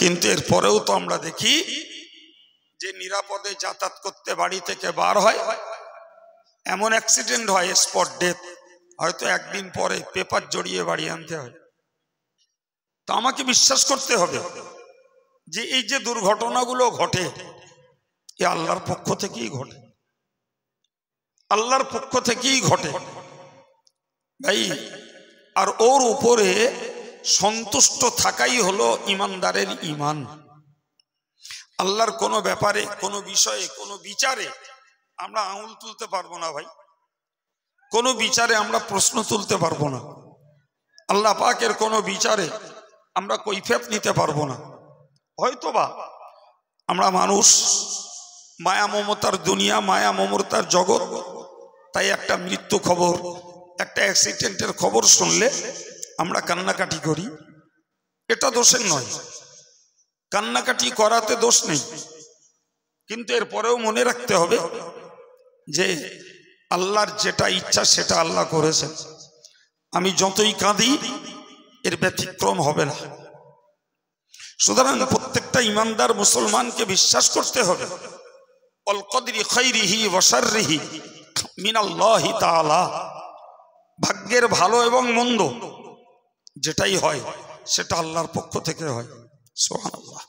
কিন্তু এরপরেও তো আমরা দেখি যে নিরাপদে যাতায়াত করতে বাড়ি থেকে বার হয়, এমন অ্যাক্সিডেন্ট হয়, স্পট ডেথ, হয়তো একদিন পরে পেপার জড়িয়ে বাড়ি আনতে হয়। তো আমাকে বিশ্বাস করতে হবে যে এই যে দুর্ঘটনাগুলো ঘটে এ আল্লাহর পক্ষ থেকেই ঘটে, আল্লাহর পক্ষ থেকেই ঘটে ভাই। আর ওর উপরে সন্তুষ্ট থাকাই হলো ইমানদারের ইমান। আল্লাহর কোনো ব্যাপারে, কোনো বিষয়ে, কোনো বিচারে আমরা আঙুল তুলতে পারবো না ভাই, কোনো বিচারে আমরা প্রশ্ন তুলতে পারবো না, আল্লাহ পাকের কোনো বিচারে আমরা কৈফিয়ত নিতে পারবো না। হয়তোবা আমরা মানুষ, মায়া মমতার দুনিয়া, মায়া মমতার জগৎ, তাই একটা মৃত্যু খবর, একটা অ্যাক্সিডেন্টের খবর শুনলে আমরা কান্নাকাটি করি, এটা দোষের নয়, কান্নাকাটি করাতে দোষ নেই। কিন্তু এরপরেও মনে রাখতে হবে যে আল্লাহর যেটা ইচ্ছা সেটা আল্লাহ করেছেন। আমি যতই কাঁদি এর ব্যতিক্রম হবে না। সুতরাং প্রত্যেকটা ইমানদার মুসলমানকে বিশ্বাস করতে হবে আল কদরি খাইরিহি ওয়া শাররিহি মিনাল্লাহি তাআলা, ভাগ্যের ভালো এবং মন্দ যেটাই হয় সেটা আল্লাহর পক্ষ থেকে হয়। সুবহানাল্লাহ।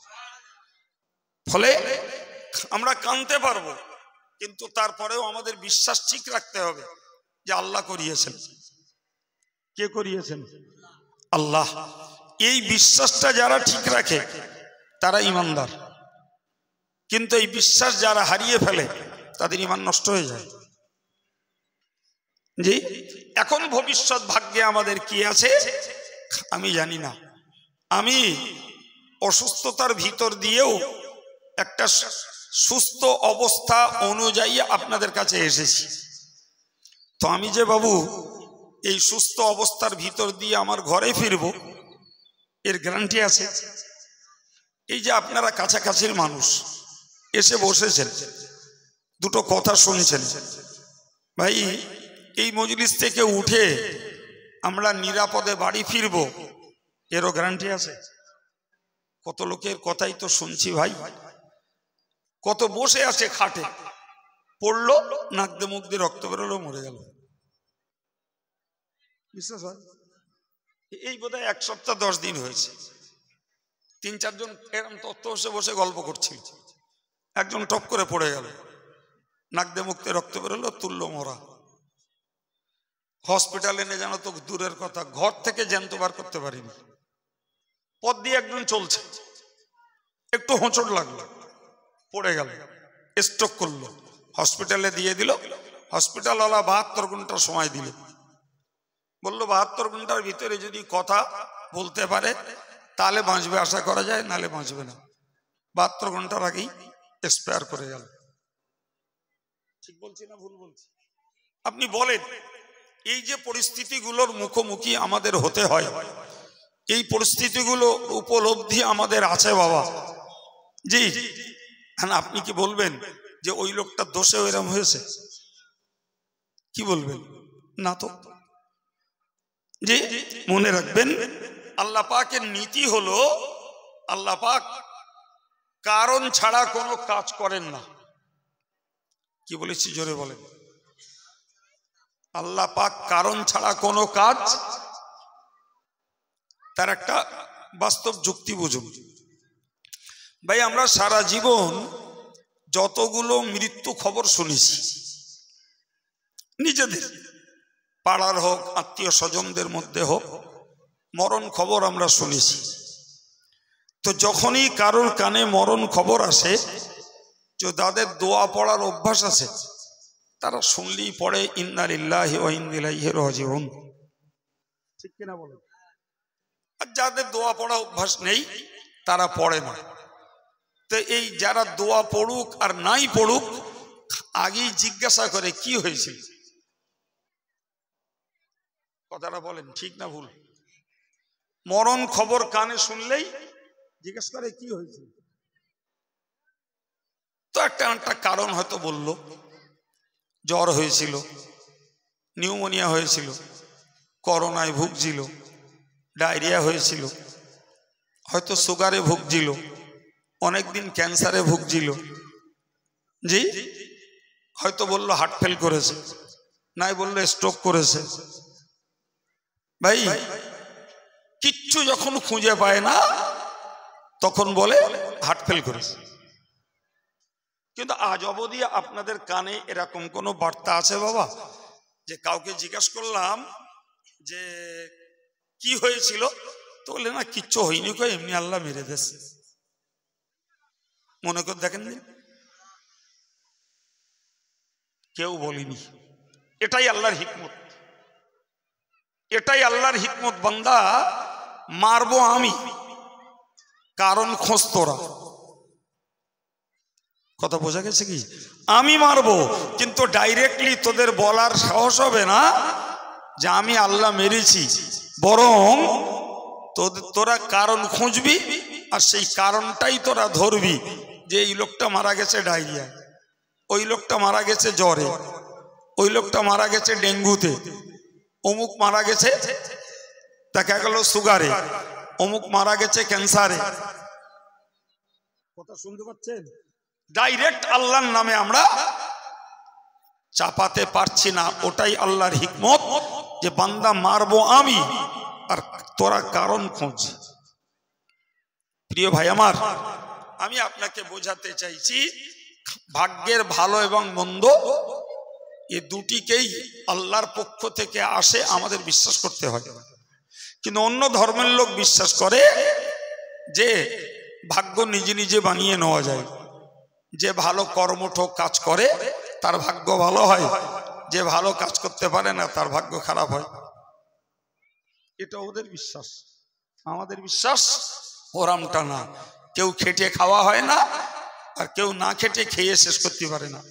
ফলে আমরা কাঁদতে পারবো, কিন্তু তারপরেও আমাদের বিশ্বাস ঠিক রাখতে হবে যে আল্লাহ করিয়েছেন। কে করিয়েছেন? আল্লাহ। এই বিশ্বাসটা যারা ঠিক রাখে তারা ইমানদার, কিন্তু এই বিশ্বাস যারা হারিয়ে ফেলে তাদের ইমান নষ্ট হয়ে যায়। জি, এখন ভবিষ্যৎ ভাগ্যে আমাদের কি আছে আমি জানি না। আমি অসুস্থতার ভিতর দিয়েও একটা সুস্থ অবস্থা অনুযায়ী আপনাদের কাছে এসেছি। তো আমি যে বাবু এই সুস্থ অবস্থার ভিতর দিয়ে আমার ঘরে ফিরবো এর গ্যারান্টি আছে? এই যে আপনারা কাছাকাছির মানুষ এসে বসেছেন, দুটো কথা শুনছেন, ভাই এই মজলিস থেকে উঠে আমরা নিরাপদে বাড়ি ফিরবো এরও গ্যারান্টি আছে? কত লোকের কথাই তো শুনছি ভাই, কত বসে আছে খাটে, পড়লো, নাক দিয়ে মুখ দিয়ে রক্ত বেরোলো, মরে গেল। বিশ্বাস হয়? এই বোধহয় 1 সপ্তাহ 10 দিন হয়েছে, 3-4 জন এরকম তত্ত্ব বসে বসে গল্প করছিল, একজন টপ করে পড়ে গেল, নাক দিয়ে মুখ দিয়ে রক্ত বেরোলো, তুললো মরা। হসপিটালে নিয়ে জানো তো দূরের কথা, ঘর থেকে জ্যান্ত বার করতে পারিনি। পথ দিয়ে একজন চলছে, একটু হোঁচট লাগলো, পড়ে গেল, স্ট্রোক করলো, হসপিটালে দিয়ে দিল। হসপিটালওয়ালা 72 ঘন্টা সময় দিল, বললো 72 ঘন্টার ভিতরে যদি কথা বলতে পারে তাহলে বাঁচবে, আশা করা যায়, নালে বাঁচবে না। 72 ঘন্টার আগেই এক্সপায়ার করে গেল। ঠিক বলছি না ভুল বলছি? আপনি বলেন, এই যে পরিস্থিতিগুলোর মুখোমুখি আমাদের হতে হয়, এই পরিস্থিতিগুলো উপলব্ধি আমাদের আছে বাবা। জি, আপনি কি বলবেন যে ওই লোকটার দোষে ওইরকম হয়েছে? কি বলবেন? না তো। জি, মনে রাখবেন আল্লাহ পাকের নীতি হলো আল্লাহ পাক কারণ ছাড়া কোনো কাজ করেন না। কি বলেছি জোরে বলেন? আল্লাহ পাক কারণ ছাড়া কোনো কাজ, তার একটা বাস্তব যুক্তি বুঝুন ভাই। আমরা সারা জীবন যতগুলো মৃত্যু খবর শুনেছি, নিজেদের পাড়ার হোক, আত্মীয় স্বজনদের মধ্যে হোক, মরণ খবর আমরা শুনেছি। তো যখনই কারোর কানে মরণ খবর আসে, যে যাদের দোয়া পড়ার অভ্যাস আছে তারা শুনলেই পড়ে ইন্না লিল্লাহি ওয়া ইন্না ইলাইহি রাজিউন। ঠিক কিনা বলেন? আর যাদের দোয়া পড়া অভ্যাস নেই তারা পড়ে না। তো এই যারা দোয়া পড়ুক আর নাই পড়ুক, আগেই জিজ্ঞাসা করে কি হয়েছিল। কথাটা বলেন ঠিক না ভুল? মরণ খবর কানে শুনলেই জিজ্ঞেস করে কি হয়েছিল। তো একটা কারণ হয়তো বলল, জ্বর হয়েছিল, নিউমোনিয়া হয়েছিল, করোনায় ভুগছিল, ডায়রিয়া হয়েছিল, হয়তো সুগারে ভুগছিল, অনেকদিন ক্যান্সারে ভুগছিল, জি, হয়তো বললো হার্ট ফেল করেছে, নাই বললো স্ট্রোক করেছে। ভাই কিচ্ছু যখন খুঁজে পায় না তখন বলে হার্ট ফেল করেছে। কিন্তু আজ অবধি আপনাদের কানে এরকম কোনো বার্তা আছে বাবা যে কাউকে জিজ্ঞাসা করলাম যে কি হয়েছিল, তো বললে না কিচ্ছু হয়নি, কো এমনি আল্লাহ মেরে দিয়েছে। মনে করে দেখেন, কেউ বলিনি। এটাই আল্লাহর হিকমত, এটাই আল্লাহর হিকমত। বান্দা মারবো আমি, কারণ খোঁজ তোরা। কথা বোঝা গেছে কি? আমি মারবো, কিন্তু ডাইরেক্টলি তোদের বলার সাহস হবে না যে আমি আল্লাহ মেরেছি, বরং তোরা কারণ খুঁজবি, আর সেই কারণটাই তোরা ধরবি যে এই লোকটা মারা গেছে ডায়রিয়া, ওই লোকটা মারা গেছে জ্বরে, ওই লোকটা মারা গেছে ডেঙ্গুতে, অমুক মারা গেছে দেখা গেল সুগারে, অমুক মারা গেছে ক্যান্সারে। কথা শুনতে পাচ্ছেন? ডাইরেক্ট আল্লাহর নামে আমরা চাপাতে পারছি না। ওটাই আল্লাহর হিকমত যে বান্দা মারবো আমি, আর তোরা কারণ খোঁজ। প্রিয় ভাই আমার, আমি আপনাকে বোঝাতে চাইছি ভাগ্যের ভালো এবং মন্দ এই দুটিকেই আল্লাহর পক্ষ থেকে আসে, আমাদের বিশ্বাস করতে হয়। কিন্তু অন্য ধর্মের লোক বিশ্বাস করে যে ভাগ্য নিজে নিজে বানিয়ে নেওয়া যায়। যে ভালো কর্মঠ কাজ করে তার ভাগ্য ভালো হয়, যে ভালো কাজ করতে পারে না তার ভাগ্য খারাপ হয়। এটা ওদের বিশ্বাস। আমাদের বিশ্বাস ওরামটা না। কেউ খেটে খাওয়া হয় না, আর কেউ না খেটে খেয়ে শেষ করতে পারে না।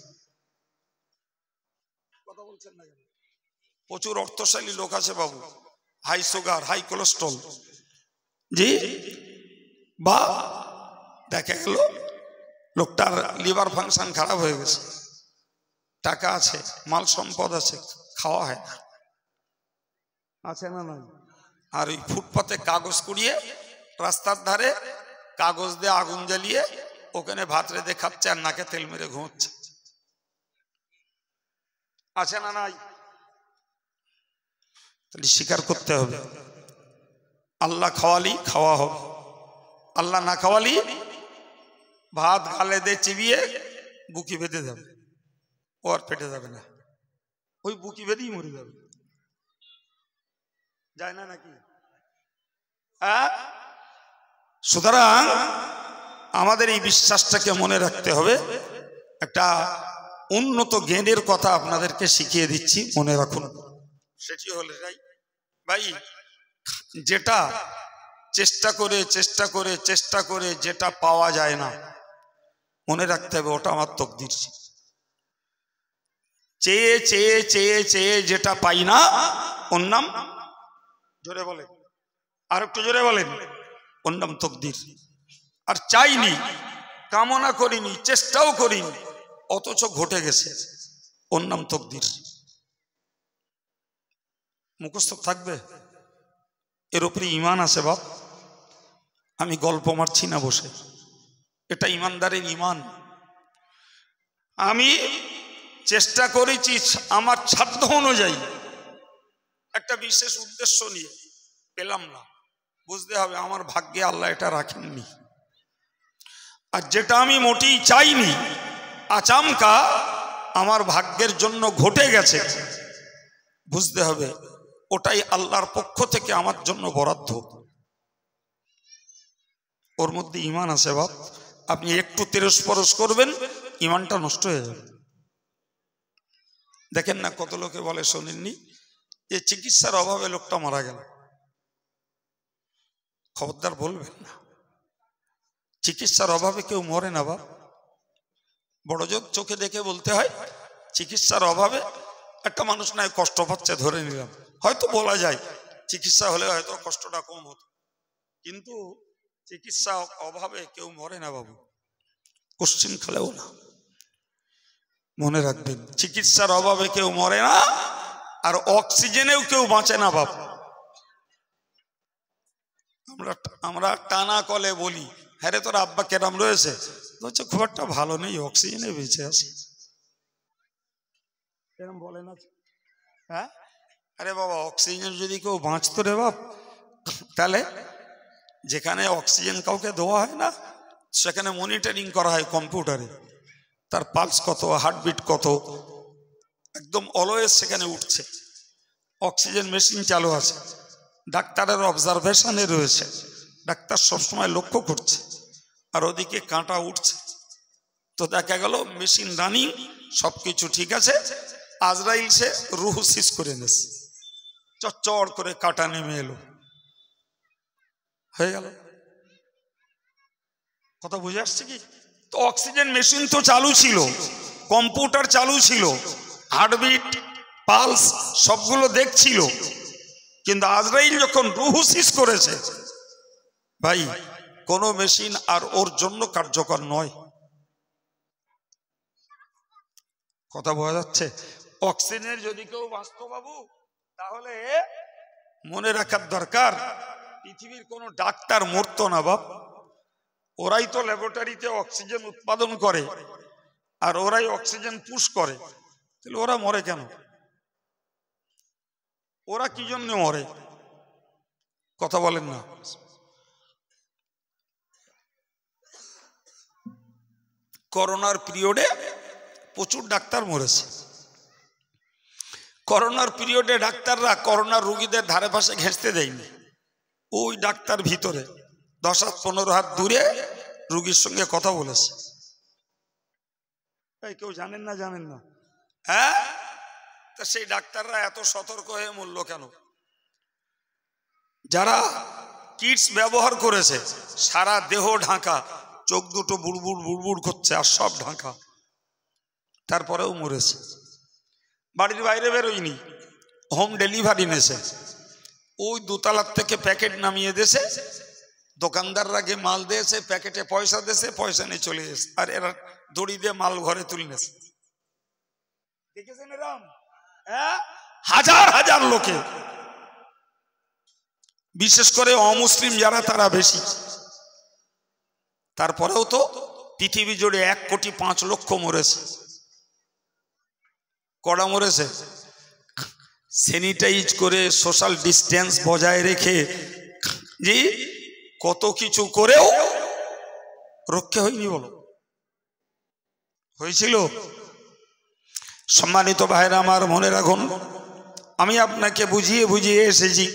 কথা বলছেন না? প্রচুর অর্থশালী লোক আছে বাবু, হাই সুগার, হাই কোলেস্ট্রল, জি, বা দেখা গেল লোকটার লিভার ফাংশন খারাপ হয়ে গেছে, টাকা আছে, মাল সম্পদ আছে, খাওয়া হয় না, আছে না নয়? আর ওই ফুটপাতে কাগজ কুড়িয়ে রাস্তার ধারে কাগজ দিয়ে আগুন জ্বালিয়ে ওখানে ভাত রেঁধে খাচ্ছে আর নাকে তেল মেরে ঘুমোচ্ছে, আছে না নাই? তাহলে স্বীকার করতে হবে আল্লাহ খাওয়ালি খাওয়া হবে, আল্লাহ না খাওয়ালি ভাত গালে দিয়ে চিবিয়ে বুকি বেঁধে যাবে, ও আর পেটে যাবে না, ওই বুকি বেঁধেই মরে যাবে। যায় না নাকি? হ্যাঁ, সুতরাং আমাদের এই বিশ্বাসটাকে মনে রাখতে হবে। একটা উন্নত জ্ঞানের কথা আপনাদেরকে শিখিয়ে দিচ্ছি, মনে রাখুন। সেটি হলে ভাই, যেটা চেষ্টা করে চেষ্টা করে চেষ্টা করে যেটা পাওয়া যায় না, মনে রাখতে হবে ওটা আমার তকদির। চেয়ে চেয়ে চেয়ে চেয়ে যেটা পাই না ওর নাম, জোরে বলেন, আর একটু জোরে বলেন, ওর নাম তকদির। আর চাইনি, কামনা করিনি, চেষ্টাও করিনি, অথচ ঘটে গেছে, ওর নাম তকদির। মুখস্থ থাকবে, এর উপরে ইমান আছে বাপ। আমি গল্প মারছি না বসে, এটা ইমানদারের ইমান। আমি চেষ্টা করেছি আমার সাধ্য অনুযায়ী, একটা বিশেষ উদ্দেশ্য নিয়ে, পেলাম না, বুঝতে হবে আমার ভাগ্যে আল্লাহ এটা রাখেননি। আর যেটা আমি মোটেই চাইনি, আচমকা আমার ভাগ্যের জন্য ঘটে গেছে, বুঝতে হবে ওটাই আল্লাহর পক্ষ থেকে আমার জন্য বরাদ্দ। ওর মধ্যে ইমান আছে বাপ। আপনি একটু তেরস পরশ করবেন, ইমানটা নষ্ট হয়ে যাবে। দেখেন না কত লোকে বলে, শোনেননি যে চিকিৎসার অভাবে লোকটা মারা গেল। খবরদার বলবেন না, চিকিৎসার অভাবে কেউ মরে না বাপ। বড় জোর চোখে দেখে বলতে হয়, চিকিৎসার অভাবে একটা মানুষ নাই কষ্ট পাচ্ছে, ধরে নিলাম, হয়তো বলা যায় চিকিৎসা হলে হয়তো কষ্টটা কম হতো, কিন্তু চিকিৎসা অভাবে কেউ মরে না বাবু, কোশ্চিন খেলেও না। মনে রাখবেন, চিকিৎসার অভাবে কেউ মরে না, আর অক্সিজেনেও কেউ বাঁচে না বাপ। আমরা টানা কলে বলি, হ্যাঁ রে তোর আব্বা কেরাম রয়েছে, বলছে খুব একটা ভালো নেই, অক্সিজেনে বেঁচে আছে। এরকম বলে না? হ্যাঁ, আরে বাবা অক্সিজেন যদি কেউ বাঁচতো রে বাপ, তাহলে যেখানে অক্সিজেন কাউকে দেওয়া হয় না সেখানে মনিটরিং করা হয় কম্পিউটারে, তার পালস কত, হার্টবিট কত, একদম অলওয়েজ সেখানে উঠছে, অক্সিজেন মেশিন চালু আছে, ডাক্তারের অবজারভেশনে রয়েছে, ডাক্তার সবসময় লক্ষ্য করছে, আর ওদিকে কাঁটা উঠছে, তো দেখা গেল মেশিন রানিং, সবকিছু ঠিক আছে, আজরাইল সে রুহ সিজ করে নেছে, চড় করে কাঁটা নেমে এলো, হয়ে গেল। কথা বুঝে আসছে কি? তো অক্সিজেন মেশিন তো চালু ছিল, কম্পিউটার চালু ছিল, হার্টবিট পালস সবগুলো দেখছিল, কিন্তু আজরাইল যখন রুহ সিজ করেছে, ভাই কোনো মেশিন আর ওর জন্য কার্যকর নয়। কথা বোঝা যাচ্ছে? অক্সিজেনের যদি কেউ বাঁচতো বাবু, তাহলে মনে রাখার দরকার পৃথিবীর কোনো ডাক্তার মরতো না বাপ, ওরাই তো ল্যাবরেটরিতে অক্সিজেন উৎপাদন করে আর ওরাই অক্সিজেন পুশ করে, তাহলে ওরা মরে কেন? ওরা কি জন্য মরে? কথা বলেন না? করোনার পিরিয়ডে প্রচুর ডাক্তার মরেছে, করোনার পিরিয়ডে ডাক্তাররা করোনার রোগীদের ধারে পাশে ঘেঁষতে দেয়নি, ওই ডাক্তার ভিতরে 10 হাত 15 হাত দূরে রোগীর সঙ্গে কথা বলেছে। কেউ জানেন না? জানেন না? হ্যাঁ, তা সেই ডাক্তাররা এত সতর্ক হয়ে মরল কেন? যারা কিটস ব্যবহার করেছে সারা দেহ ঢাকা, চোখ দুটো বুড়বুড় বুড়বুড় করছে আর সব ঢাকা, তারপরেও মরেছে। বাড়ির বাইরে বেরোয়নি, হোম ডেলিভারি নেছে, ওই দোতলার থেকে প্যাকেট নামিয়ে দেছে, দোকানদাররা গিয়ে মাল দিয়েছে, প্যাকেটে পয়সা দিয়েছে, পয়সা নিয়ে চলে গেছে, আর এরা দড়ি দিয়ে মাল ঘরে তুলে নেছে। দেখেছেন এরকম? হ্যাঁ, হাজার হাজার লোকে, বিশেষ করে অমুসলিম যারা তারা বেশি। তারপরেও তো পৃথিবী জুড়ে 1,05,00,000 মরেছে। কড়া মরেছে? স্যানিটাইজ করে সোশ্যাল ডিস্টেন্স বজায় রেখে জি কত কিছু করেও রক্ষা হয়নি। বলো হয়েছিল? সম্মানিত ভাইরা আমার, মনে রাখুন, আমি আপনাকে বুঝিয়ে বুঝিয়ে এসেছি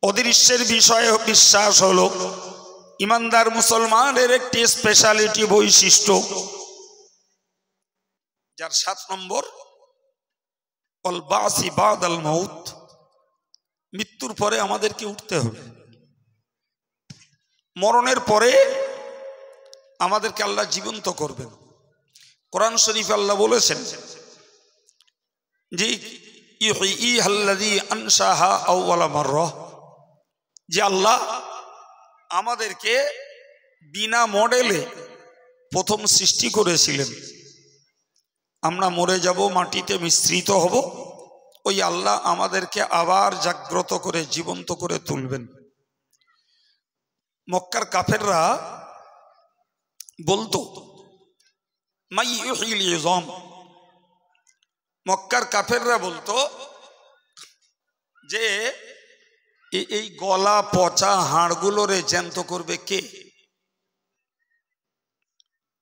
অদৃশ্যের বিষয়ে বিশ্বাস হলো ইমানদার মুসলমানের একটি স্পেশালিটি বৈশিষ্ট্য, যার 7 নম্বর অল বাসি বাদাল মাউত, মৃত্যুর পরে আমাদেরকে উঠতে হবে, মরণের পরে আমাদেরকে আল্লাহ জীবন্ত করবেন। কোরআন শরীফে আল্লাহ বলেছেন যে ইউহয়িহাল্লাযী আনশাহা আউওয়ালা মাররা, যে আল্লাহ আমাদেরকে বিনা মডেলে প্রথম সৃষ্টি করেছিলেন, আমরা মরে যাব, মাটিতে মিশ্রিত হব, ওই আল্লাহ আমাদেরকে আবার জাগ্রত করে জীবন্ত করে তুলবেন। মক্কার কাফেররা বলতো মাই ইউহিল ইযাম, মক্কার কাফেররা বলতো যে এই গলা পচা হাড়গুলোরে জ্যান্ত করবে কে?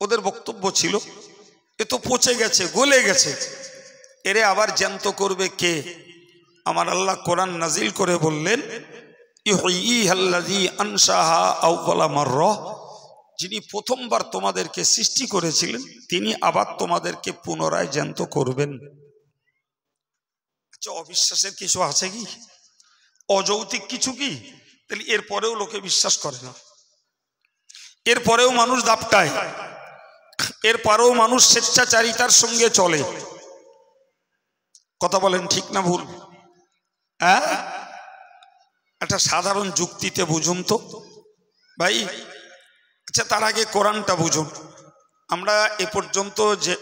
ওদের বক্তব্য ছিল এ তো পচে গেছে, গলে গেছে, এরে আবার জ্যান্ত করবে কে? আমার আল্লাহ কোরআন নাজিল করে বললেন ইউহয়িহাল্লাযী আনশাহা আউওয়ালা মাররা, যিনি প্রথমবার তোমাদেরকে সৃষ্টি করেছিলেন তিনি আবার তোমাদেরকে পুনরায় জ্যান্ত করবেন। আচ্ছা, অবিশ্বাসের কিছু আছে কি? অযৌক্তিক কিছু কি? তাহলে এরপরেও লোকে বিশ্বাস করে না, এরপরেও মানুষ দাপটায়, এরপরেও মানুষ স্বেচ্ছাচারিতার সঙ্গে চলে। কথা বলেন ঠিক না ভুল? হ্যাঁ, একটা সাধারণ যুক্তিতে বুঝুন তো ভাই। আচ্ছা, তার আগে কোরআনটা বুঝুন। আমরা এ পর্যন্ত যে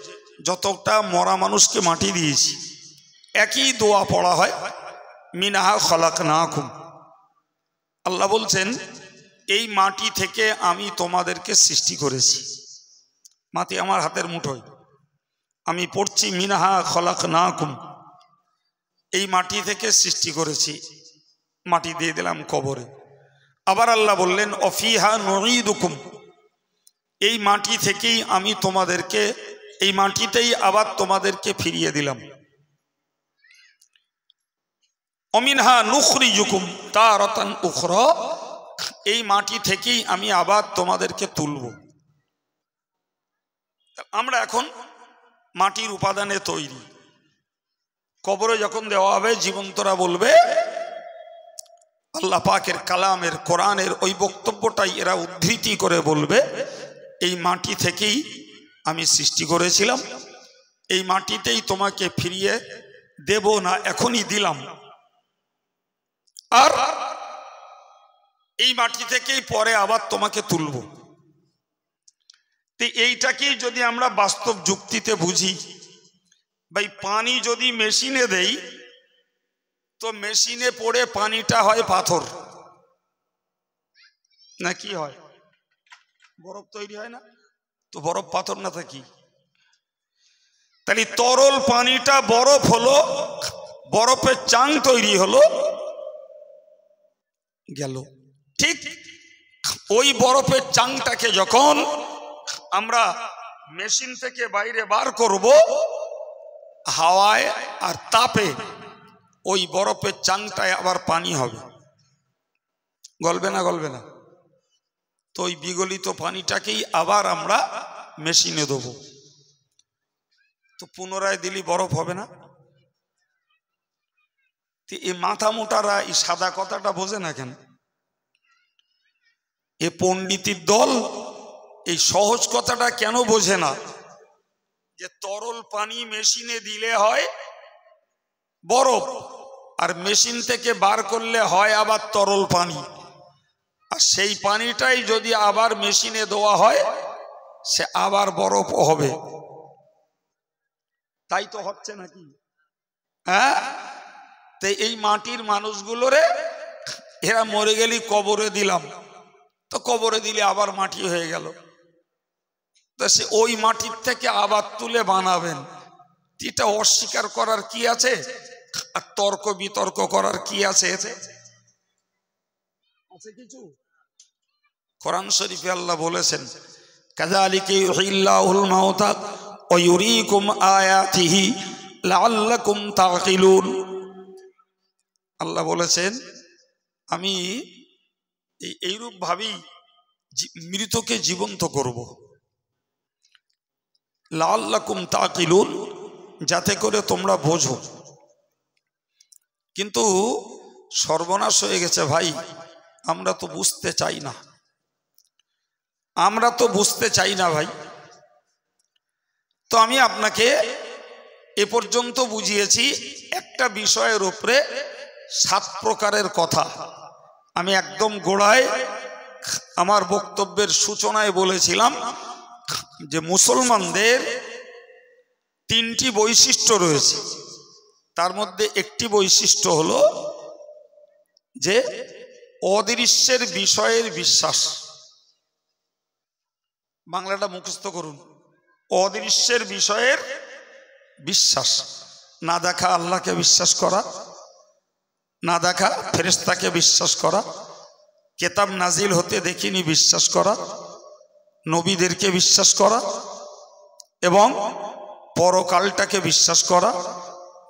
যতটা মরা মানুষকে মাটি দিয়েছি, একই দোয়া পড়া হয় মিনহা খলাকনাকুম, আল্লাহ বলছেন এই মাটি থেকে আমি তোমাদেরকে সৃষ্টি করেছি। মাটি আমার হাতের মুঠোয়, আমি পড়ছি মিনহা খলাকনাকুম, এই মাটি থেকে সৃষ্টি করেছি, মাটি দিয়ে দিলাম কবরে। আবার আল্লাহ বললেন অফিহা নুঈদুকুম, এই মাটি থেকেই আমি তোমাদেরকে, এই মাটিতেই আবার তোমাদেরকে ফিরিয়ে দিলাম। অমিনহা নুখরিজুকুম তারাতান উখরা, এই মাটি থেকেই আমি আবার তোমাদেরকে তুলব। আমরা এখন মাটির উপাদানে তৈরি। কবরে যখন দেওয়া হবে জীবন্তরা বলবে, আল্লাহ পাকের কালামের কোরআনের ওই বক্তব্যটাই এরা উদ্ধৃতি করে বলবে, এই মাটি থেকেই আমি সৃষ্টি করেছিলাম, এই মাটিতেই তোমাকে ফিরিয়ে দেব না, এখনই দিলাম, আর এই মাটি থেকেই পরে আবার তোমাকে তুলব। তো এইটাকেই যদি আমরা বাস্তব যুক্তিতে বুঝি, ভাই পানি যদি মেশিনে দেই তো মেশিনে পড়ে পানিটা হয় পাথর, না কি হয়? বরফ তৈরি হয় না? তো বরফ পাথর না থাকি, তাহলে তরল পানিটা বরফ হলো, বরফের চাং তৈরি হলো, গেল। ঠিক ওই বরফের চাংটাকে যখন আমরা মেশিন থেকে বাইরে বার করব, হাওয়ায় আর তাপে ওই বরফের চাংটায় আবার পানি হবে, গলবে না? গলবে না। তো ওই বিগলিত পানিটাকেই আবার আমরা মেশিনে দেব, তো পুনরায় দিলি বরফ হবে না? এই মাথা মোটারা এই সাদা কথাটা বোঝে না কেন? এ পণ্ডিতির দল এই সহজ কথাটা কেন বোঝে না, যে তরল পানি মেশিনে দিলে হয় বরফ, আর মেশিন থেকে বার করলে হয় আবার তরল পানি, আর সেই পানিটাই যদি আবার মেশিনে দেওয়া হয় সে আবার বরফ হবে। তাই তো হচ্ছে নাকি? হ্যাঁ, তো এই মাটির মানুষগুলোরে এরা মরে গেলি কবরে দিলাম, তো কবরে দিলে আবার মাটি হয়ে গেল, তো সে ওই মাটির থেকে আবার তুলে বানাবেন। এটা অস্বীকার করার কি আছে, আর তর্ক বিতর্ক করার কি আছে? আছে কিছু? কোরআন শরীফে আল্লাহ বলেছেন কাযালিকা ইউহিল্লাহুল মাউতা ওয়া ইউরীকুম আয়াতিহি লাআল্লাকুম তাকিলুন। আল্লাহ বলেছেন আমি এইরূপ ভাবেই মৃতকে জীবন্ত করব, লাআল্লাকুম তাকিলুন, যাতে করে তোমরা বোঝো। কিন্তু সর্বনাশ হয়ে গেছে ভাই, আমরা তো বুঝতে চাই না, আমরা তো বুঝতে চাই না ভাই। তো আমি আপনাকে এ পর্যন্ত বুঝিয়েছি একটা বিষয়ের উপরে 7 প্রকারের কথা। আমি একদম গোড়ায় আমার বক্তব্যের সূচনায় বলেছিলাম যে মুসলমানদের 3টি বৈশিষ্ট্য রয়েছে, তার মধ্যে একটি বৈশিষ্ট্য হলো যে অদৃশ্যের বিষয়ের বিশ্বাস। বাংলাটা মুখস্থ করুন, অদৃশ্যের বিষয়ের বিশ্বাস। না দেখা আল্লাহকে বিশ্বাস করা, না দেখা ফেরেশতাকে বিশ্বাস করা, কেতাব নাজিল হতে দেখিনি বিশ্বাস করা, নবীদেরকে বিশ্বাস করা, এবং পরকালটাকে বিশ্বাস করা,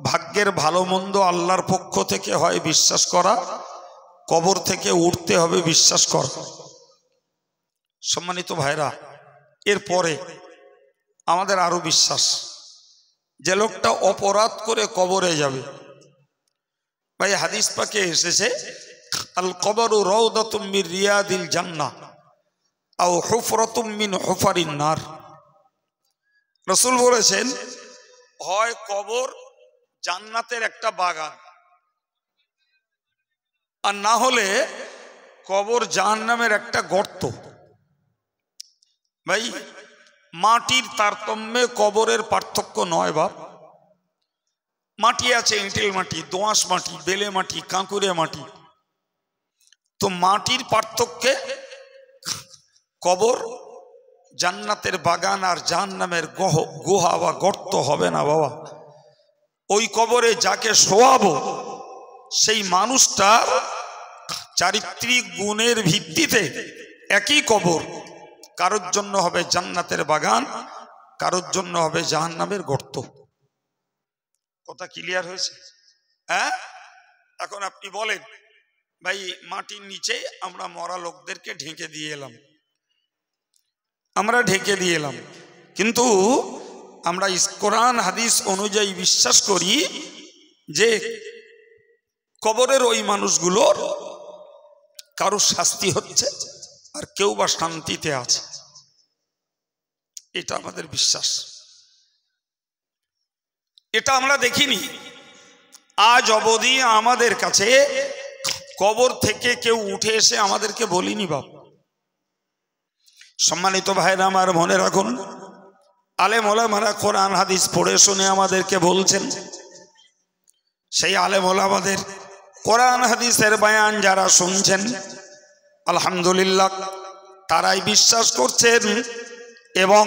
ভাগ্যের ভালো মন্দ আল্লাহর পক্ষ থেকে হয় বিশ্বাস করা, কবর থেকে উঠতে হবে বিশ্বাস করা। সম্মানিত ভাইরা, এরপরে আমাদের আরো বিশ্বাস যে লোকটা অপরাধ করে কবরে যাবে। ভাই হাদিস পাকে এসেছে আল কবরু রাউদাতুম মির রিয়াদিল জান্নাহ আও হুফরাতুম মিন হুফারিন নার। রাসূল বলেছেন হয় কবর জান্নাতের একটা বাগান, আর না হলে কবর জাহান্নামের একটা গর্ত। ভাই মাটির তারতম্যে কবরের পার্থক্য নয় বাপ। মাটি আছে, এঁটেল মাটি, দোআঁশ মাটি, বেলে মাটি, কাঁকুরে মাটি, তো মাটির পার্থক্যে কবর জান্নাতের বাগান আর জাহান্নামের গুহা বা গর্ত হবে না বাবা। ওই কবরে যাকে শোয়াবো সেই মানুষটার চারিত্রিক গুণের ভিত্তিতে একই কবর, কারোর জন্য হবে জান্নাতের বাগান, কারোর জন্য হবে জাহান্নামের গর্ত। কথা ক্লিয়ার হয়েছে? হ্যাঁ, এখন আপনি বলেন ভাই মাটির নিচে আমরা মরা লোকদেরকে ঢেকে দিয়ে এলাম, আমরা ঢেকে দিয়ে এলাম, কিন্তু আমরা কোরআন হাদিস অনুযায়ী বিশ্বাস করি যে কবরের ওই মানুষগুলোর কারো শাস্তি হচ্ছে আর কেউ বা শান্তিতে আছে, এটা আমাদের বিশ্বাস। এটা আমরা দেখিনি আজ অবধি, আমাদের কাছে কবর থেকে কেউ উঠে এসে আমাদেরকে বলিনি বাপ। সম্মানিত ভাইরা আমার, মনে রাখুন, আলেম ওলামারা কোরআন হাদিস পড়ে শুনে আমাদেরকে বলছেন, সেই আলেম ওলামাদের কোরআন হাদিসের বয়ান যারা শুনছেন আলহামদুলিল্লাহ তারাই বিশ্বাস করছেন এবং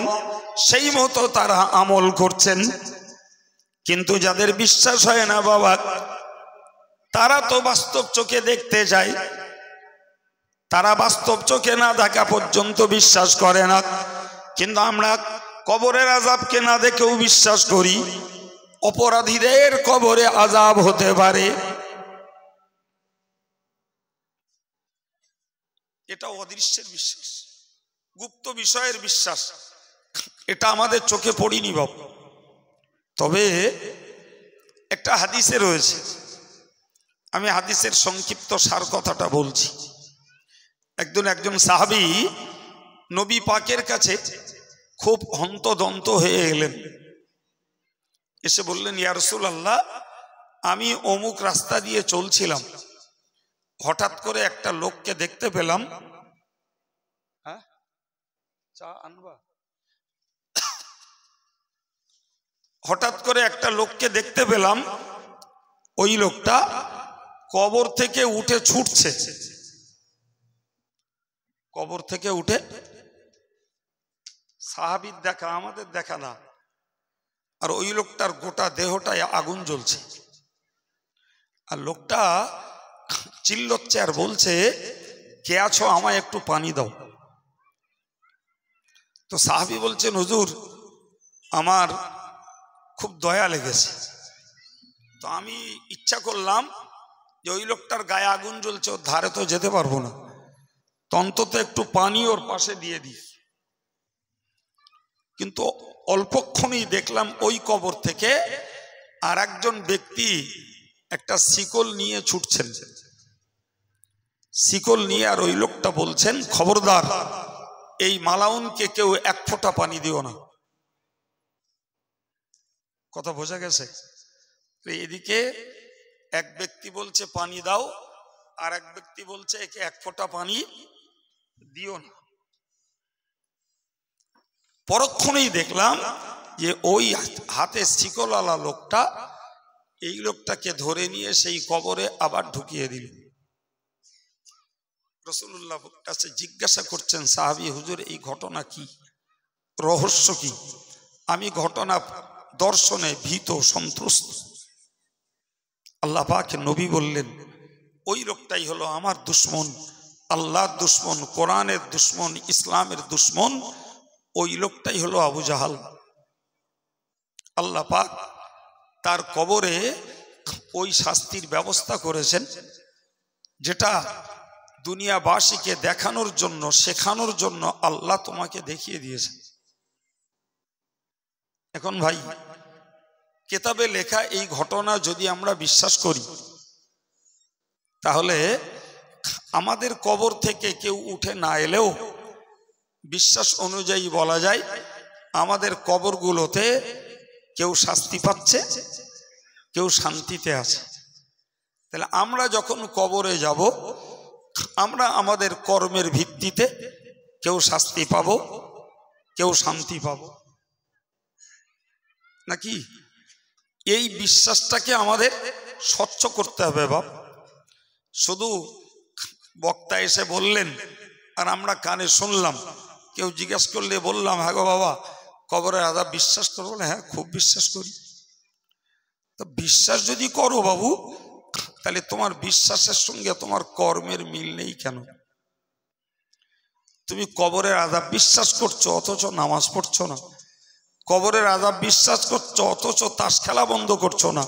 সেই মতো তারা আমল করছেন। কিন্তু যাদের বিশ্বাস হয় না বাবা, তারা তো বাস্তব চোখে দেখতে যায়, তারা বাস্তব চোখে না দেখা পর্যন্ত বিশ্বাস করে না। কিন্তু আমরা কবরের আযাবকে না দেখেও বিশ্বাস করি অপরাধীদের কবরে আযাব হতে পারে। এটা অদৃশ্যের বিশ্বাস, গুপ্ত বিষয়ের বিশ্বাস, এটা আমাদের চোখে পড়িনি বাবা। তবে একটা হাদিসে রয়েছে, আমি হাদিসের সংক্ষিপ্ত সার কথাটা বলছি। একজন সাহাবী নবী পাকের কাছে খুব হন্তদন্ত হয়ে এলেন, এসে বললেন, ইয়া রাসূলুল্লাহ, আমি অমুক রাস্তা দিয়ে চলছিলাম, হঠাৎ করে একটা লোককে দেখতে পেলাম। হ্যাঁ, চা আনবা? হঠাৎ করে একটা লোককে দেখতে পেলাম, ওই লোকটা কবর থেকে উঠে ছুটছে, কবর থেকে উঠে। সাহাবীর দেখা, আমাদের দেখা না। আর ওই লোকটার গোটা দেহটায় আগুন জ্বলছে, আর লোকটা চিল্লাচ্ছে আর বলছে, কে আছো, আমায় একটু পানি দাও। তো সাহাবী বলছেন, হুজুর আমার খুব দয়া লেগেছে, তো আমি ইচ্ছা করলাম যে ওই লোকটার গায়ে আগুন জ্বলছে, ওর ধারে তো যেতে পারবো না, তো অন্তত একটু পানি ওর পাশে দিয়ে দিই। কিন্তু অল্পক্ষণেই দেখলাম ওই কবর থেকে আর একজন ব্যক্তি একটা শিকল নিয়ে ছুটছেন, শিকল নিয়ে। আর ওই লোকটা বলছেন, খবরদার এই মালাউনকে কেউ এক ফোঁটা পানি দিও না। কথা বোঝা গেছে? এদিকে এক ব্যক্তি বলছে পানি দাও, আর এক ব্যক্তি বলছে একে এক ফোঁটা পানি দিও না। পরক্ষণেই দেখলাম যে ওই হাতে শিকলওয়ালা লোকটা এই লোকটাকে ধরে নিয়ে সেই কবরে আবার ঢুকিয়ে দিল। রাসূলুল্লাহ কাছে জিজ্ঞাসা করছেন সাহাবী, হুজুর এই ঘটনা কি, রহস্য কি? আমি ঘটনা দর্শনে ভীত সন্ত্রস্ত। আল্লাহ পাক নবী বললেন, ওই লোকটাই হলো আমার দুশ্মন, আল্লাহর দুশ্মন, কোরআনের দুশ্মন, ইসলামের দুশ্মন। ওই লোকটাই হলো আবু জাহাল। আল্লাহ পাক তার কবরে ওই শাস্তির ব্যবস্থা করেছেন, যেটা দুনিয়াবাসীকে দেখানোর জন্য, শেখানোর জন্য আল্লাহ তোমাকে দেখিয়ে দিয়েছেন। এখন ভাই, কিতাবে লেখা এই ঘটনা যদি আমরা বিশ্বাস করি, তাহলে আমাদের কবর থেকে কেউ উঠে না এলেও বিশ্বাস অনুযায়ী বলা যায় আমাদের কবরগুলোতে কেউ শাস্তি পাচ্ছে, কেউ শান্তিতে আছে। তাহলে আমরা যখন কবরে যাব, আমরা আমাদের কর্মের ভিত্তিতে কেউ শাস্তি পাব, কেউ শান্তি পাব, নাকি? এই বিশ্বাসটাকে আমাদের স্বচ্ছ করতে হবে বাপ। শুধু বক্তা এসে বললেন আর আমরা কানে শুনলাম, কেউ জিজ্ঞেস করলে বললাম, হ্যাঁ গো বাবা কবরের আযাব বিশ্বাস করো? বলে হ্যাঁ খুব বিশ্বাস করি। তো বিশ্বাস যদি করো বাবু, তাহলে তোমার বিশ্বাসের সঙ্গে তোমার কর্মের মিল নেই কেন? তুমি কবরের আযাব বিশ্বাস করছো অথচ নামাজ পড়ছো না, কবরের আযাব বিশ্বাস করছো অথচ তাস খেলা বন্ধ করছো না,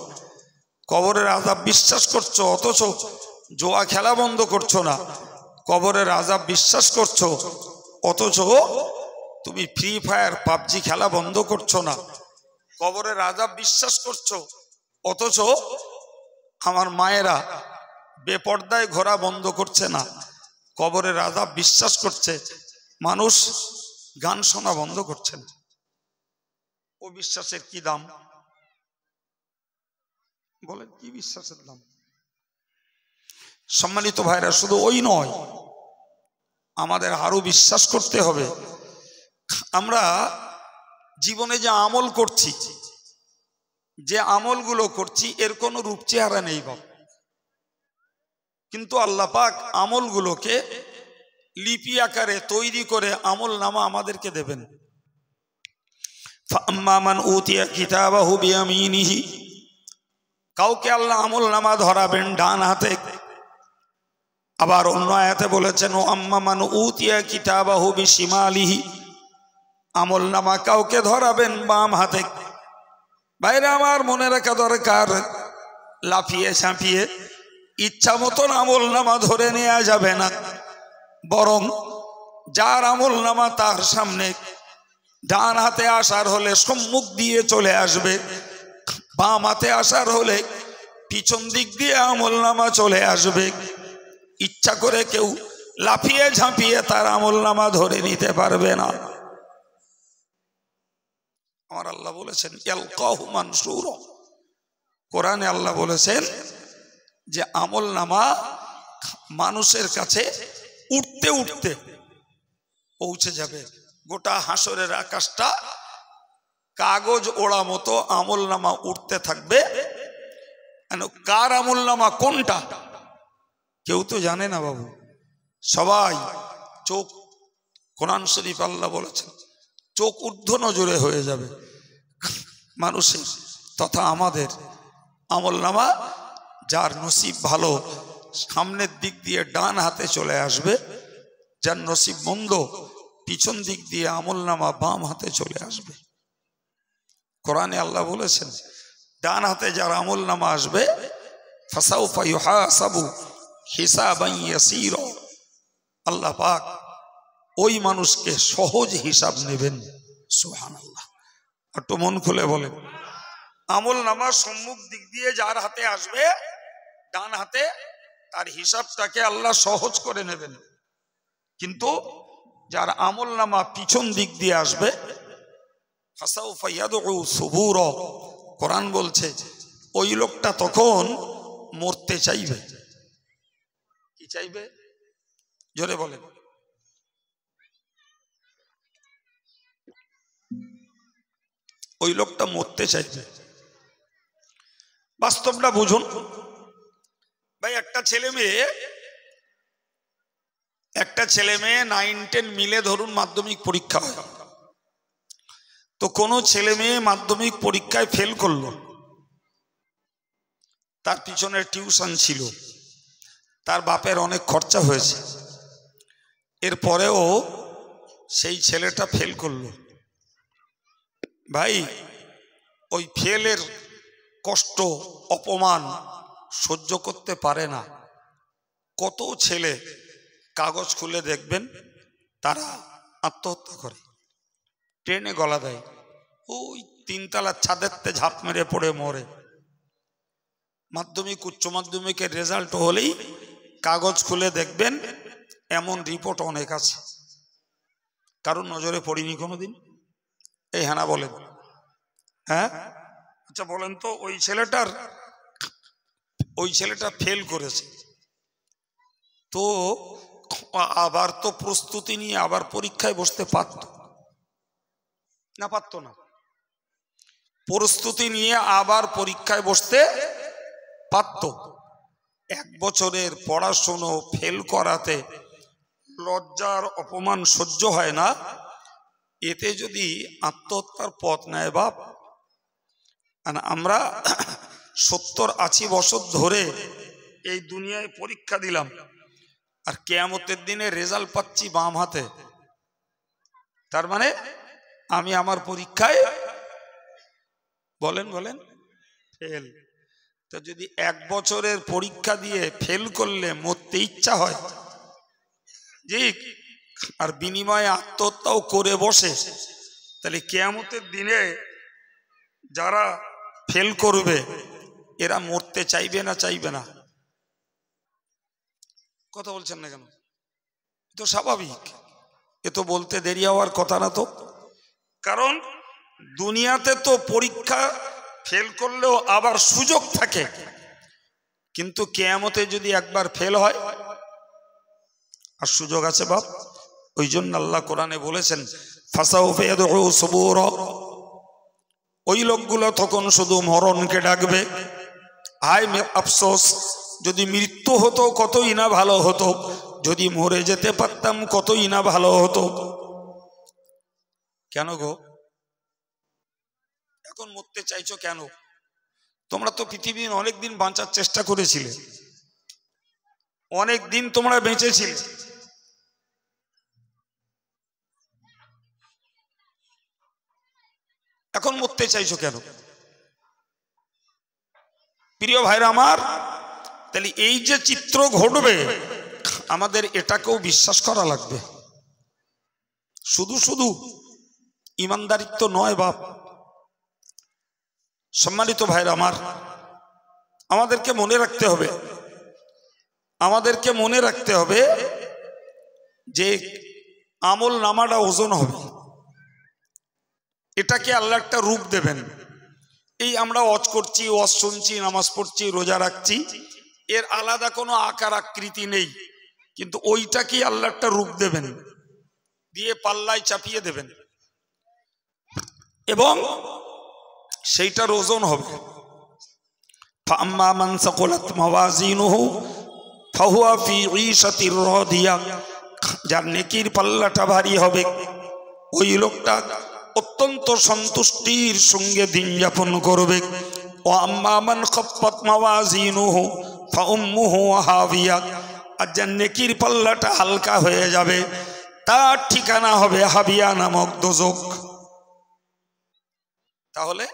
কবরের আযাব বিশ্বাস করছো অথচ জুয়া খেলা বন্ধ করছো না, কবরের আযাব বিশ্বাস করছো অথচ তুমি ফ্রি ফায়ার পাবজি খেলা বন্ধ করছো না, কবরের আযাব বিশ্বাস করছো অথচ আমার মায়েরা বেপর্দায় ঘোরা বন্ধ করছে না, কবরের আযাব বিশ্বাস করছে মানুষ গান শোনা বন্ধ করছে না। ও বিশ্বাসের কি দাম? বলেন কি বিশ্বাসের দাম? সম্মানিত ভাইরা, শুধু ওই নয়, আমাদের আরো বিশ্বাস করতে হবে আমরা জীবনে যে আমল করছি, যে আমলগুলো করছি এর কোনো রূপ চেহারা নেই বাবা, কিন্তু আল্লাহ পাক আমলগুলোকে লিপি আকারে তৈরি করে আমল নামা আমাদেরকে দেবেন। ফাম্মা মান উতিয়া কিতাবাহু বিয়ামিনিহি, কাউকে আল্লাহ আমল নামা ধরাবেন ডান হাতে। আবার অন্য আয়াতে বলেছেন ও আম্মা মান উতিয়া কিতাবাহু বিশিমালিহি, আমল নামা কাউকে ধরাবেন বাম হাতে। বাইরে আমার মনে রাখা দরকার, লাফিয়ে ঝাঁপিয়ে ইচ্ছা মতন আমল নামা ধরে নেওয়া যাবে না, বরং যার আমল নামা তার সামনে ডান হাতে আসার হলে সম্মুখ দিয়ে চলে আসবে, বাম হাতে আসার হলে পিছন দিক দিয়ে আমল নামা চলে আসবে। ইচ্ছা করে কেউ লাফিয়ে ঝাঁপিয়ে তার আমল নামা ধরে নিতে পারবে না। আমার আল্লাহ বলেছেন ইয়ালকাহু মানসুরা, কোরআনে আল্লাহ বলেছেন যে আমল নামা মানুষের কাছে উঠতে উঠতে পৌঁছে যাবে। গোটা হাসরের আকাশটা কাগজ ওড়া মতো আমল নামা উঠতে থাকবে। কার আমল নামা কোনটা কেউ তো জানে না বাবু, সবাই চোখ, কোরআন শরীফ আল্লাহ বলেছেন চোখ ঊর্ধ্ব নজরে হয়ে যাবে মানুষের তথা আমাদের আমল নামা। যার নসিব ভালো সামনের দিক দিয়ে ডান হাতে চলে আসবে, যার নসিব মন্দ পিছন দিক দিয়ে আমল নামা বাম হাতে চলে আসবে। কোরআনে আল্লাহ বলেছেন ডান হাতে যার আমল নামা আসবে ফাসাউফা ইউহাসাবু হিসাবান ইয়াসীরা, আল্লাহ পাক ওই মানুষকে সহজ হিসাব নেবেন। সুবহানাল্লাহ, একটু মন খুলে বলেন। আমল নামা সম্মুখ দিক দিয়ে যার হাতে আসবে ডান হাতে, তার হিসাবটাকে আল্লাহ সহজ করে নেবেন। কিন্তু যার আমল নামা পিছন দিক দিয়ে আসবে ফাসাউফা ইয়াদউ সুবুরা, কোরআন বলছে ওই লোকটা তখন মরতে চাইবে। কি চাইবে? জোরে বলেন। ওই লোকটা মরতে চাইবে। বাস্তবটা বুঝুন ভাই, একটা ছেলে মেয়ে 9-10 মিলে ধরুন মাধ্যমিক পরীক্ষা হয়, তো কোনো ছেলে মেয়ে মাধ্যমিক পরীক্ষায় ফেল করলো, তার পিছনে টিউশন ছিল, তার বাপের অনেক খরচা হয়েছে, এরপরেও সেই ছেলেটা ফেল করলো। ভাই ওই ফেলের কষ্ট অপমান সহ্য করতে পারে না। কত ছেলে কাগজ খুলে দেখবেন তারা আত্মহত্যা করে, ট্রেনে গলা দেয়, ওই 3 তলার ছাদেরতে ঝাঁপ মেরে পড়ে মরে। মাধ্যমিক উচ্চ মাধ্যমিকের রেজাল্ট হলেই কাগজ খুলে দেখবেন এমন রিপোর্ট অনেক আছে। কারণ নজরে পড়িনি কোনোদিন? এই হ্যাঁ না বলেন। হ্যাঁ আচ্ছা বলেন তো, ওই ছেলেটা ফেল করেছে, তো আবার তো প্রস্তুতি নিয়ে আবার পরীক্ষায় বসতে পারত না? পারত না? প্রস্তুতি নিয়ে আবার পরীক্ষায় বসতে পারত, 1 বছরের পড়াশুনো ফেল করাতে লজ্জার অপমান সহ্য হয় না, এতে যদি আত্মহত্যার পথ নেয় বাপ। আমরা 70-80 বছর ধরে এই দুনিয়ায় পরীক্ষা দিলাম, আর কিয়ামতের দিনে রেজাল্ট পাচ্ছি বাম হাতে। তার মানে আমি আমার পরীক্ষায় বলেন ফেল। তো যদি 1 বছরের পরীক্ষা দিয়ে ফেল করলে মরতে ইচ্ছা হয়, ঠিক, আর বিনিময়ে আত্মহত্যাও করে বসে, তাহলে কিয়ামতের দিনে যারা ফেল করবে এরা মরতে চাইবে না? চাইবে না? কথা বলছেন না কেন? তো স্বাভাবিক, এ তো বলতে দেরি হওয়ার কথা না তো। কারণ দুনিয়াতে তো পরীক্ষা ফেল করলেও আবার সুযোগ থাকে, কিন্তু কিয়ামতে যদি একবার ফেল হয় আর সুযোগ আছে বাপ। ওই জন্য আল্লাহ কোরআনে বলেছেন ফাসাউফা ইয়াদউ সুবুরা, ওই লোকগুলো তখন শুধু মরণকে ডাকবে। হায় আফসোস, যদি মৃত্যু হতো কতই না ভালো হতো, যদি মরে যেতে পারতাম কতই না ভালো হতো। কেন গো এখন মরতে চাইছো কেন? তোমরা তো পৃথিবীর অনেকদিন বাঁচার চেষ্টা করেছিলে, অনেক দিন তোমরা বেঁচেছিলে, এখন মরতে চাইছো কেন? প্রিয় ভাইরা আমার, তাহলে এই যে চিত্র ঘটবে আমাদের এটাকেও বিশ্বাস করা লাগবে। শুধু শুধু ইমানদারিত্ব নয় বাপ। সম্মানিত ভাইরা আমার, আমাদেরকে মনে রাখতে হবে যে আমল নামাটা ওজন হবে। এটাকে আল্লাহ একটা রূপ দেবেন। এই আমরা ওয়াজ করছি, ওয়াজ শুনছি, নামাজ পড়ছি, রোজা রাখছি, এর আলাদা কোনো আকার আকৃতি নেই, কিন্তু ওইটাকে আল্লাহ একটা রূপ দেবেন, দিয়ে পাল্লায় চাপিয়ে দেবেন এবং সেইটার ওজন হবে। ফাম্মা মান সাকুলাত মাওয়াজিনুহু ফাহুয়া ফি ঈশাতির রাদিয়া, যার নেকির পাল্লাটা ভারী হবে ওই লোকটা অত্যন্ত সন্তুষ্টির সঙ্গে দিন যাপন করবে। ও আম্মা মান খাফফাত মাওয়াজিনুহু ফাউম্মুহু হাবিয়া, আর যার নেকির পাল্লাটা হালকা হয়ে যাবে তার ঠিকানা হবে হাবিয়া নামক দোজখ। তাহলে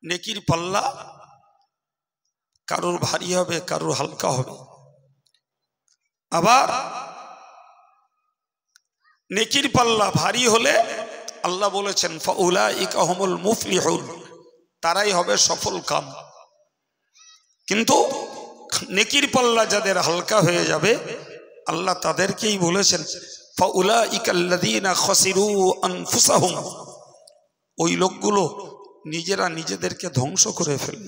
নেকির পাল্লা কারোর ভারী হবে, কারোর হালকা হবে। আবার নেকির পাল্লা ভারী হলে আল্লাহ বলেছেন ফাউলাইকা হুমুল মুফলিহুন, তারাই হবে সফল কাম। কিন্তু নেকির পাল্লা যাদের হালকা হয়ে যাবে আল্লাহ তাদেরকেই বলেছেন ফাউলাইকা আল্লাযীনা খাসিরু আনফুসাহুম, ওই লোকগুলো নিজেরা নিজেদেরকে ধ্বংস করে ফেলল।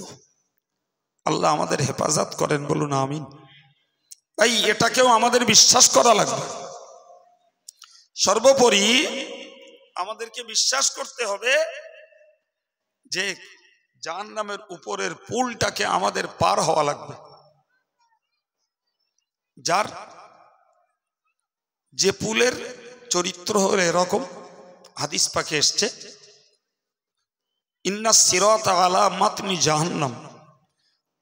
আল্লাহ আমাদের হেফাজত করেন, বলুন আমিন। তাই এটাকেও আমাদের বিশ্বাস করা লাগবে। সর্বোপরি আমাদেরকে বিশ্বাস করতে হবে যে জাহান্নামের উপরের পুলটাকে আমাদের পার হওয়া লাগবে। যার যে পুলের চরিত্র হলো এরকম, হাদিস পাকে এসছে ইন্না সিরাতা আলা মাতনি জাহান্নাম,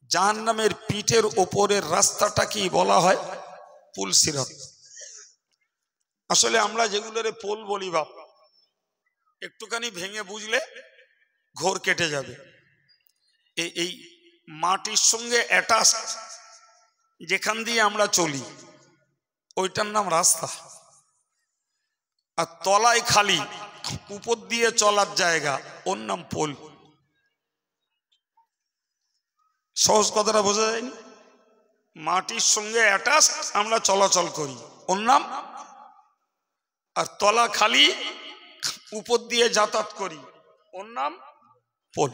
জাহান্নামের পিঠের ওপরের রাস্তাটাকেই বলা হয় পুল সিরাত। আসলে আমরা যেগুলোরে পোল বলি বাপ, একটুখানি ভেঙে বুঝলে ঘোর কেটে যাবে। এই মাটির সঙ্গে অ্যাটাচ যেখান দিয়ে আমরা চলি ওইটার নাম রাস্তা, আর তলায় খালি উপর দিয়ে চলার জায়গা ওর নাম পোল। সহজ কথাটা বোঝা যায়নি? মাটির সঙ্গে অ্যাটাচ আমরা চলাচল করি ওর নাম, আর তলা খালি উপর দিয়ে যাতায়াত করি ওর নাম পোল।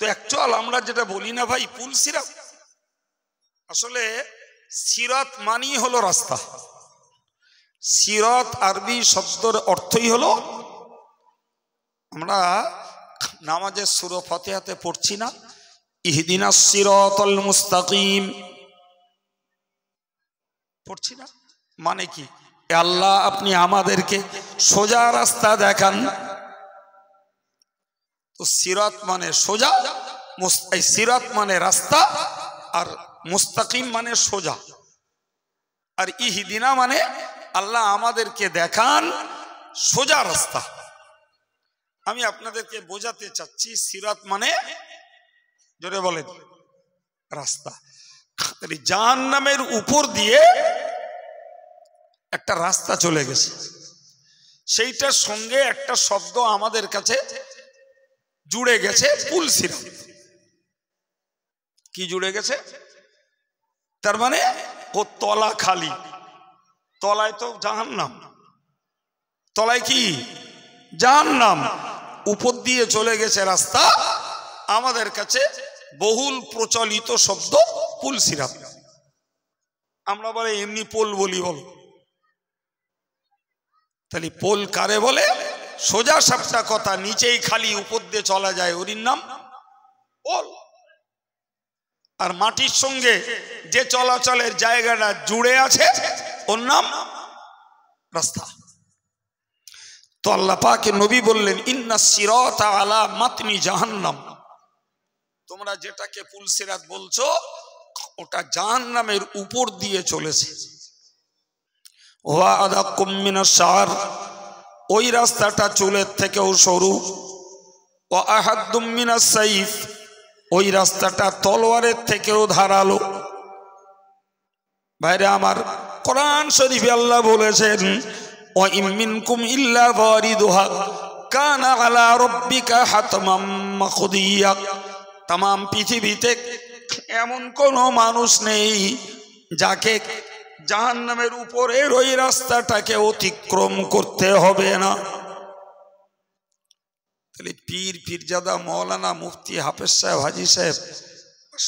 তো অ্যাকচুয়াল আমরা যেটা বলি না ভাই পুল সিরাত, আসলে সিরাত মানেই হলো রাস্তা। সিরাত আরবি শব্দের অর্থই হলো, আমরা নামাজের সূরা ফাতিহাতে পড়ছি না ইহদিনাস সিরাতাল মুস্তাকিম পড়ছি না, মানে কি? আল্লাহ আপনি আমাদেরকে সোজা রাস্তা দেখান। তো সিরাত মানে সোজা, সিরাত মানে রাস্তা, আর মুস্তাকিম মানে সোজা, আর ইহদিনা মানে আল্লাহ আমাদেরকে দেখান সোজা রাস্তা। আমি আপনাদেরকে বোঝাতে চাচ্ছি সিরাত মানে, জোরে বলেন, রাস্তা। জাহান্নামের উপর দিয়ে একটা রাস্তা চলে গেছে, সেইটার সঙ্গে একটা শব্দ আমাদের কাছে জুড়ে গেছে, পুল সিরাত। কি জুড়ে গেছে? তার মানে ও তলা খালি, তলায় তো জাহান্নাম, তলায় কি জাহান্নাম, উপর দিয়ে চলে গেছে রাস্তা, আমাদের কাছে বহুল প্রচলিত শব্দ পুল সিরাত। আমরা বলে এমনি পোল বলি, বল তাহলে পোল কারে বলে? সোজা সাপটা কথা, নিচেই খালি উপর দিয়ে চলা যায়, ওর নাম পোল। আর মাটির সঙ্গে যে চলাচলের জায়গাটা জুড়ে আছে ওর নাম রাস্তা। তো আল্লাহ পাক নবী বললেন ইন্নাস সিরাতা আলা মাতনি জাহান্নাম, তোমরা যেটাকে পুল সিরাত বলছো ওটা জাহান্নামের উপর দিয়ে চলেছে। ওয়া আদাকুম মিনাশ শার, ওই রাস্তাটা চুলের থেকেও সরু। ওয়া আহাদ্দুম মিনাস সাইফ, ওই রাস্তাটা তলোয়ারের থেকেও ধারালো। ভাইরে আমার, কোরআন শরীফে আল্লাহ বলেছেন ওয়া ইম মিনকুম ইল্লা ওয়ারিদুহা কানা আলা রাব্বিকা হাতমান মাকদিয়া। তাম পৃথিবীতে এমন কোনো মানুষ নেই যাকে জাহান্নামের উপরের ওই রাস্তাটাকে অতিক্রম করতে হবে না। তাহলে পীর, পীরজাদা, মৌলানা, মুফতি, হাফেজ সাহেব, হাজি সাহেব,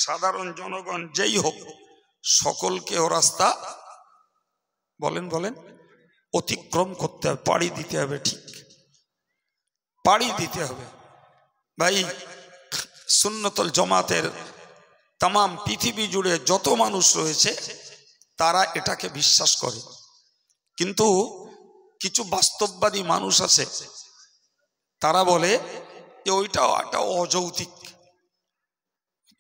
সাধারণ জনগণ যেই হোক, সকলকে ও রাস্তা বলেন অতিক্রম করতে হবে, পাড়ি দিতে হবে। ঠিক, পাড়ি দিতে হবে। ভাই, সুন্নতুল জামাতের তাম পৃথিবী জুড়ে যত মানুষ রয়েছে তারা এটাকে বিশ্বাস করে, কিন্তু কিছু বাস্তববাদী মানুষ আছে, তারা বলে যে ওইটা একটা অযৌক্তিক।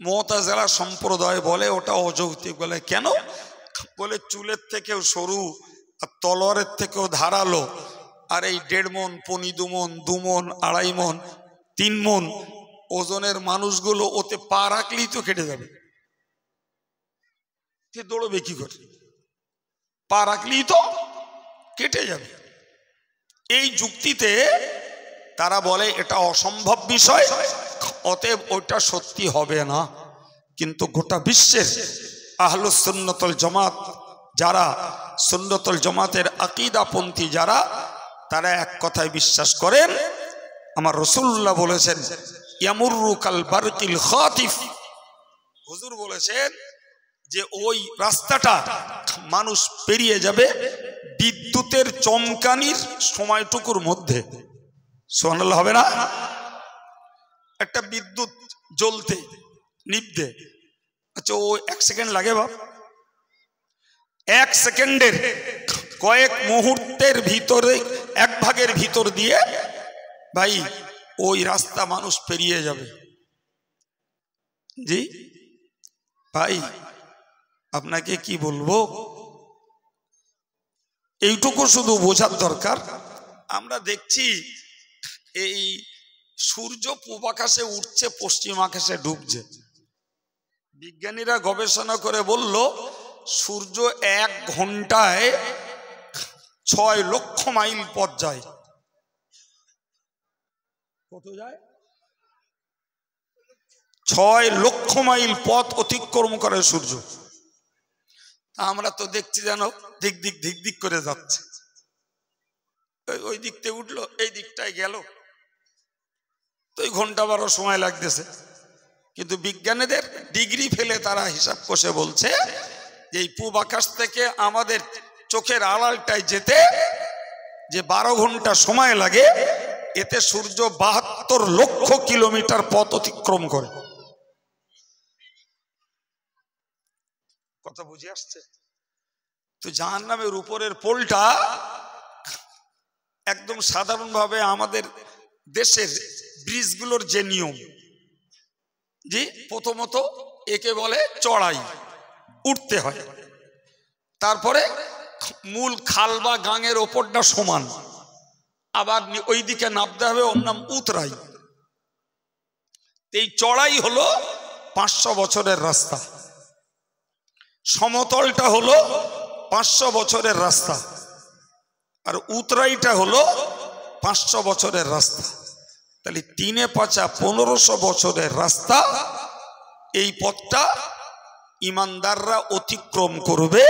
মুতাজিলা সম্প্রদায় বলে ওটা অযৌক্তিক। বলে কেন? বলে চুলের থেকেও সরু আর তলোয়ারের থেকেও ধারালো, আর এই 1.5 মণ, 2 মণ, 2 মণ, 2.5 মণ, 3 মণ ওজনের মানুষগুলো ওতে পা রাখলেই তো কেটে যাবে। দৌড়বে কি করে? পা রাখলেই তো কেটে যাবে। এই যুক্তিতে তারা বলে এটা অসম্ভব বিষয়, অতএব ওইটা সত্যি হবে না। কিন্তু গোটা বিশ্বের আহলুস সুন্নাতুল জামাত যারা, সুন্নাতুল জামাতের আকীদাপন্থী যারা, তারা এক কথায় বিশ্বাস করেন, আমার রাসূলুল্লাহ বলেছেন ইয়ামুরু কাল বারকিল খাতিফ। হুজুর বলেছেন যে ওই রাস্তাটা মানুষ পেরিয়ে যাবে বিদ্যুতের চমকানির সময়টুকুর মধ্যে। সুবহানাল্লাহ হবে না? একটা বিদ্যুৎ জ্বলতে নিভতে, আচ্ছা ও 1 সেকেন্ড লাগে বাপ? 1 সেকেন্ডের কয়েক মুহূর্তের ভিতরে, 1 ভাগের ভিতর দিয়ে ভাই ওই রাস্তা মানুষ পেরিয়ে যাবে। জি ভাই, আপনাকে কি বলবো, এইটুকু শুধু বোঝার দরকার। আমরা দেখছি এই সূর্য পূব আকাশে উঠছে, পশ্চিম আকাশে ডুবছে। বিজ্ঞানীরা গবেষণা করে বলল সূর্য 1 ঘন্টায় 6 লক্ষ মাইল পথ যায়। কত যায়? 6 লক্ষ মাইল পথ অতিক্রম করে সূর্য। আমরা তো দেখছি যেন দিক দিক করে যাচ্ছে। ওই দিকতে উঠলো, এই দিকটায় গেল, তো 1 ঘন্টা 12 সময় লাগতেছে। কিন্তু বিজ্ঞানীদের ডিগ্রি ফেলে তারা হিসাব কষে বলছে যে এই পূব আকাশ থেকে আমাদের চোখের আড়ালটায় যেতে যে 12 ঘন্টা সময় লাগে, এতে সূর্য 72 লক্ষ কিলোমিটার পথ অতিক্রম করে। কথা বুঝে আসছে? তো জাহান্নামের উপরের পোলটা একদম সাধারণভাবে আমাদের দেশের ব্রিজগুলোর যে নিয়ম, জি, প্রথমত একে বলে চড়াই, উঠতে হয়, তারপরে মূল খাল বা গাঙের ওপরটা সমান, আবার ওই দিকে নামতে হবে, ওর নাম উতরাই। এই চড়াই হলো 500 বছরের রাস্তা, সমতলটা হলো 500 বছরের রাস্তা, আর উতরাইটা হলো 500 বছরের রাস্তা। তাহলে 3 5 1500 বছরের রাস্তা। এই পথটা ইমানদাররা অতিক্রম করবে।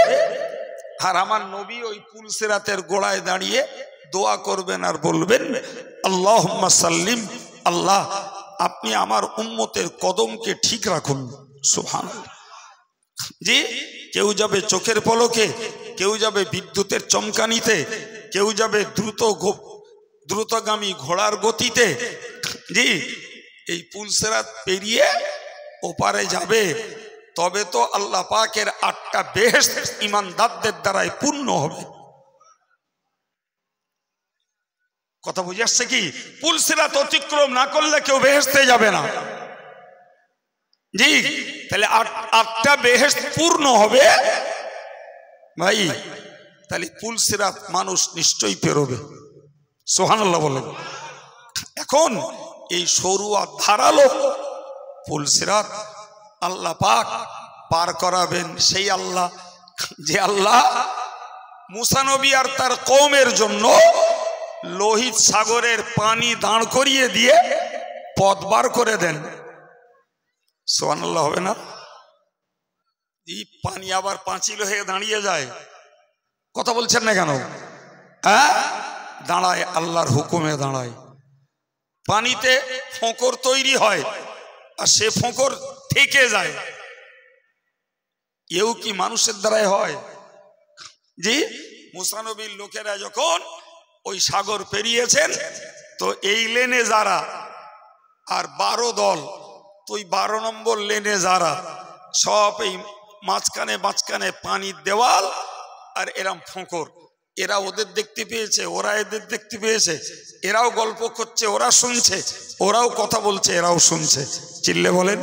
আর আমার নবী ওই পুলসিরাতের গোড়ায় দাঁড়িয়ে দোয়া করবেন আর বলবেন, আল্লাহুম্মা সাল্লিম, আল্লাহ আপনি আমার উম্মতের কদমকে ঠিক রাখুন। সুবহানাল্লাহ। জি, কেউ যাবে চোখের পলকে, কেউ যাবে বিদ্যুতের চমকানিতে, কেউ যাবে দ্রুতগামী ঘোড়ার গতিতে। জি, এই পুলসিরাত পেরিয়ে ওপারে যাবে, তবে তো আল্লাহ পাকের 8টা বেহেশত ঈমানদারদের দ্বারাই পূর্ণ হবে। কথা বুঝে আসছে কি? পুলসিরাত অতিক্রম না করলে কেউ বেহেশতে যাবে না। জি, তাহলে 8টা বেহেশত পূর্ণ হবে ভাই, তাহলে পুলসিরাত মানুষ নিশ্চয়ই পেরোবে। সুবহানাল্লাহ বলেন। এখন এই সরু আর ধারালো পুলসিরাত আল্লাহ পাক পার করাবেন। সেই আল্লাহ, যে আল্লাহ মুসা নবী আর তার কওমের জন্য লোহিত সাগরের পানি দাঁড় করিয়ে দিয়ে পথ বার করে দেন। সুবহানাল্লাহ হবে না? এই পানি আবার পাঁচিল হয়ে দাঁড়িয়ে যায়। কথা বলছেন না কেন? হ্যাঁ, দাঁড়ায়, আল্লাহর হুকুমে দাঁড়ায়। পানিতে ফোঁকর তৈরি হয় আর সে ফোঁকর থেকে যায়। এও কি মানুষের দ্বারাই হয়? জি, মুসা নবীর লোকেরা যখন ওই সাগর পেরিয়েছেন, তো এই লেনে যারা আর 12 দল, তো ওই 12 নম্বর লেনে যারা, সব এই মাঝখানে মাঝখানে পানির দেওয়াল আর এরম ফোঁকর। এরা ওদের দেখতে পেয়েছে, ওরা এদের দেখতে পেয়েছে, এরাও গল্প করছে, ওরা শুনছে, ওরাও কথা বলছে, এরাও শুনছে। চিল্লে বলেন।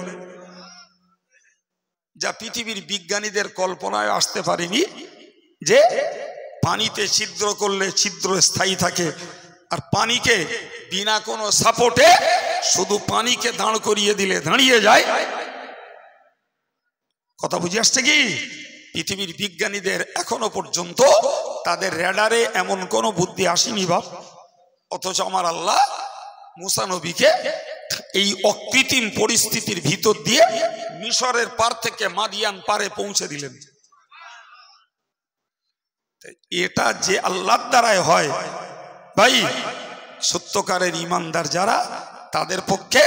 যা পৃথিবীর বিজ্ঞানীদের কল্পনায় আসতে পারেনি, যে পানিতে ছিদ্র করলে ছিদ্র স্থায়ী থাকে, আর পানিকে বিনা কোনো সাপোর্টে শুধু পানিকে দাঁড় করিয়ে দিলে দাঁড়িয়ে যায়। কথা বুঝে আসছে কি? পৃথিবীর বিজ্ঞানীদের এখনো পর্যন্ত তাদের রেডারে এমন কোনো বুদ্ধি আসেনি বাপ। অথচ আমার আল্লাহ মুসা নবীকে এই অকৃত্রিম পরিস্থিতির ভিতর দিয়ে মিশরের পার থেকে মাদিয়ান পারে পৌঁছে দিলেন। এটা যে আল্লাহর দ্বারাই হয় ভাই, সত্যকারের ইমানদার যারা, তাদের পক্ষে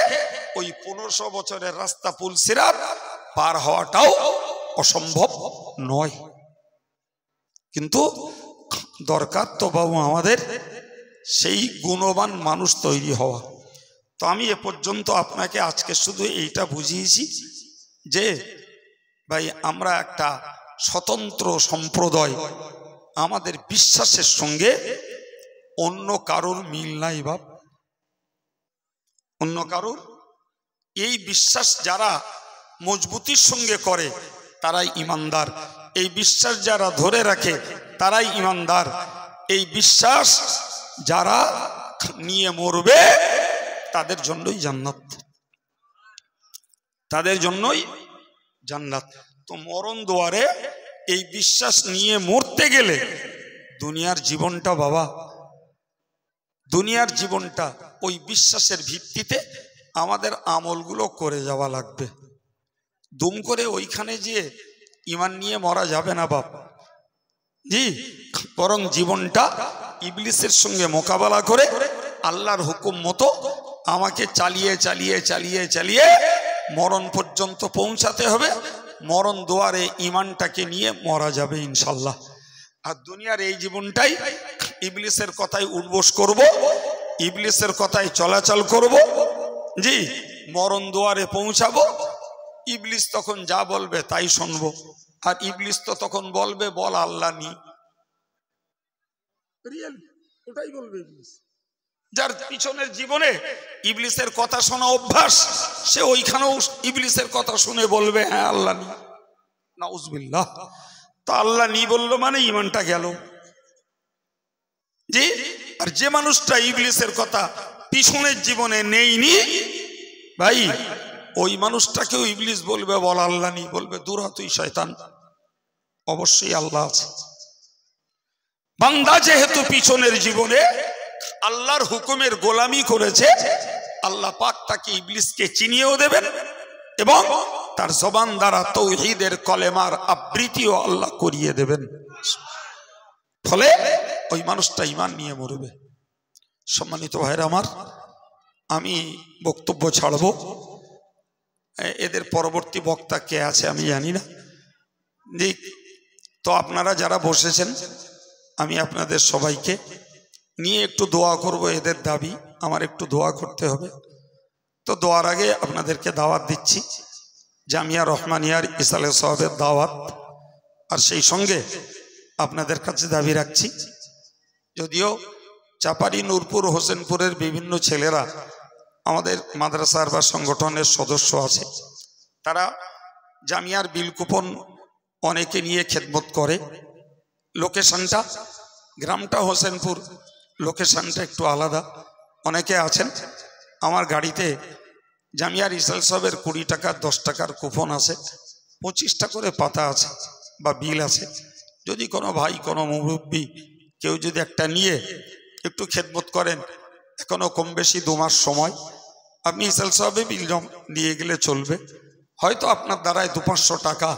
ওই 1500 বছরের রাস্তা পুলসিরাত পার হওয়াটাও অসম্ভব নয়। কিন্তু দরকার তো বাবু আমাদের সেই গুণবান মানুষ তৈরি হওয়া। তো আমি এ পর্যন্ত আপনাকে আজকে শুধু এইটা বুঝিয়েছি যে ভাই, আমরা একটা স্বতন্ত্র সম্প্রদায়, আমাদের বিশ্বাসের সঙ্গে অন্য কারোর মিল নাই বাপ, অন্য কারোর। এই বিশ্বাস যারা মজবুতির সঙ্গে করে তারাই ইমানদার, এই বিশ্বাস যারা ধরে রাখে তারাই ইমানদার, এই বিশ্বাস যারা নিয়ে মরবে তাদের জন্যই জান্নাত, তাদের জন্যই জান্নাত। তো মরণ দুয়ারে এই বিশ্বাস নিয়ে মরতে গেলে দুনিয়ার জীবনটা বাবা, দুনিয়ার জীবনটা ওই বিশ্বাসের ভিত্তিতে আমাদের আমলগুলো করে যাওয়া লাগবে। দুম করে ওইখানে যে ঈমান নিয়ে মরা যাবে না বাপ। জি, বরং জীবনটা ইবলিসের সঙ্গে মোকাবেলা করে আল্লাহর হুকুম মতো আমাকে চালিয়ে চালিয়ে চালিয়ে চালিয়ে মরণ পর্যন্ত পৌঁছাতে হবে। মরণ দুয়ারে ঈমানটাকে নিয়ে মরা যাবে ইনশাল্লাহ। আর দুনিয়ার এই জীবনটাই ইবলিসের কথায় উঠবোস করব, ইবলিসের কথায় চলাচল করব। জি, মরণ দুয়ারে পৌঁছাবো, ইবলিস তখন যা বলবে তাই শুনবো। আর ইবলিস তো তখন বলবে বল আল্লাহ নি, রিয়েলি ওটাই বলবে ইবলিস। যার পিছনের জীবনে ইবলিসের কথা শোনা অভ্যাস, সে ওইখানেও ইবলিসের কথা শুনে বলবে হ্যাঁ আল্লাহ নি। নাউজুবিল্লাহ। তো আল্লাহ নি বললো মানে ঈমানটা গেল জি। আর যে মানুষটা ইবলিসের কথা পিছনের জীবনে নেইনি ভাই, ওই মানুষটাকেও ইবলিস বলবে বল আল্লাহ নি, বলবে দূর হ তুই শয়তান, অবশ্যই আল্লাহ আছে। বান্দা যেহেতু পিছনের জীবনে আল্লাহর হুকুমের গোলামি করেছে, আল্লাহ পাক তাকে ইবলিসকে চিনিয়েও দেবেন এবং তার জবান দ্বারা তাওহীদের কলেমার আবৃত্তিও আল্লাহ করিয়ে দেবেন। ফলে ওই মানুষটা ঈমান নিয়ে মরবে। সম্মানিত ভাইরা আমার, আমি বক্তব্য ছাড়ব। এদের পরবর্তী বক্তা কে আছে আমি জানি না। তো আপনারা যারা বসেছেন, আমি আপনাদের সবাইকে নিয়ে একটু দোয়া করব। এদের দাবি আমার একটু দোয়া করতে হবে। তো দোয়ার আগে আপনাদেরকে দাওয়াত দিচ্ছি, জামিয়া রহমানিয়ার ইসালে সাহেবের দাওয়াত। আর সেই সঙ্গে আপনাদের কাছে দাবি রাখছি, যদিও চাপাড়ি, নূরপুর, হোসেনপুরের বিভিন্ন ছেলেরা আমাদের মাদ্রাসার বা সংগঠনের সদস্য আছে, তারা জামিয়ার বিল কুপন অনেকে নিয়ে খেদমত করে। লোকেশনটা, গ্রামটা হোসেনপুর, লোকেশনটা একটু আলাদা। অনেকে আছেন আমার গাড়িতে জামিয়ার ইসাল সাহেবের 20 টাকা 10 টাকার কুপন আছে, 25টা করে পাতা আছে বা বিল আছে। যদি কোনো ভাই, কোনো মুরব্বী কেউ যদি একটা নিয়ে একটু খেদমত করেন, এখনো কম বেশি 2 মাস সময়, আপনি ইসাল সাহেবে বিল দিয়ে গেলে চলবে। হয়তো আপনার দ্বারায় 200-500 টাকা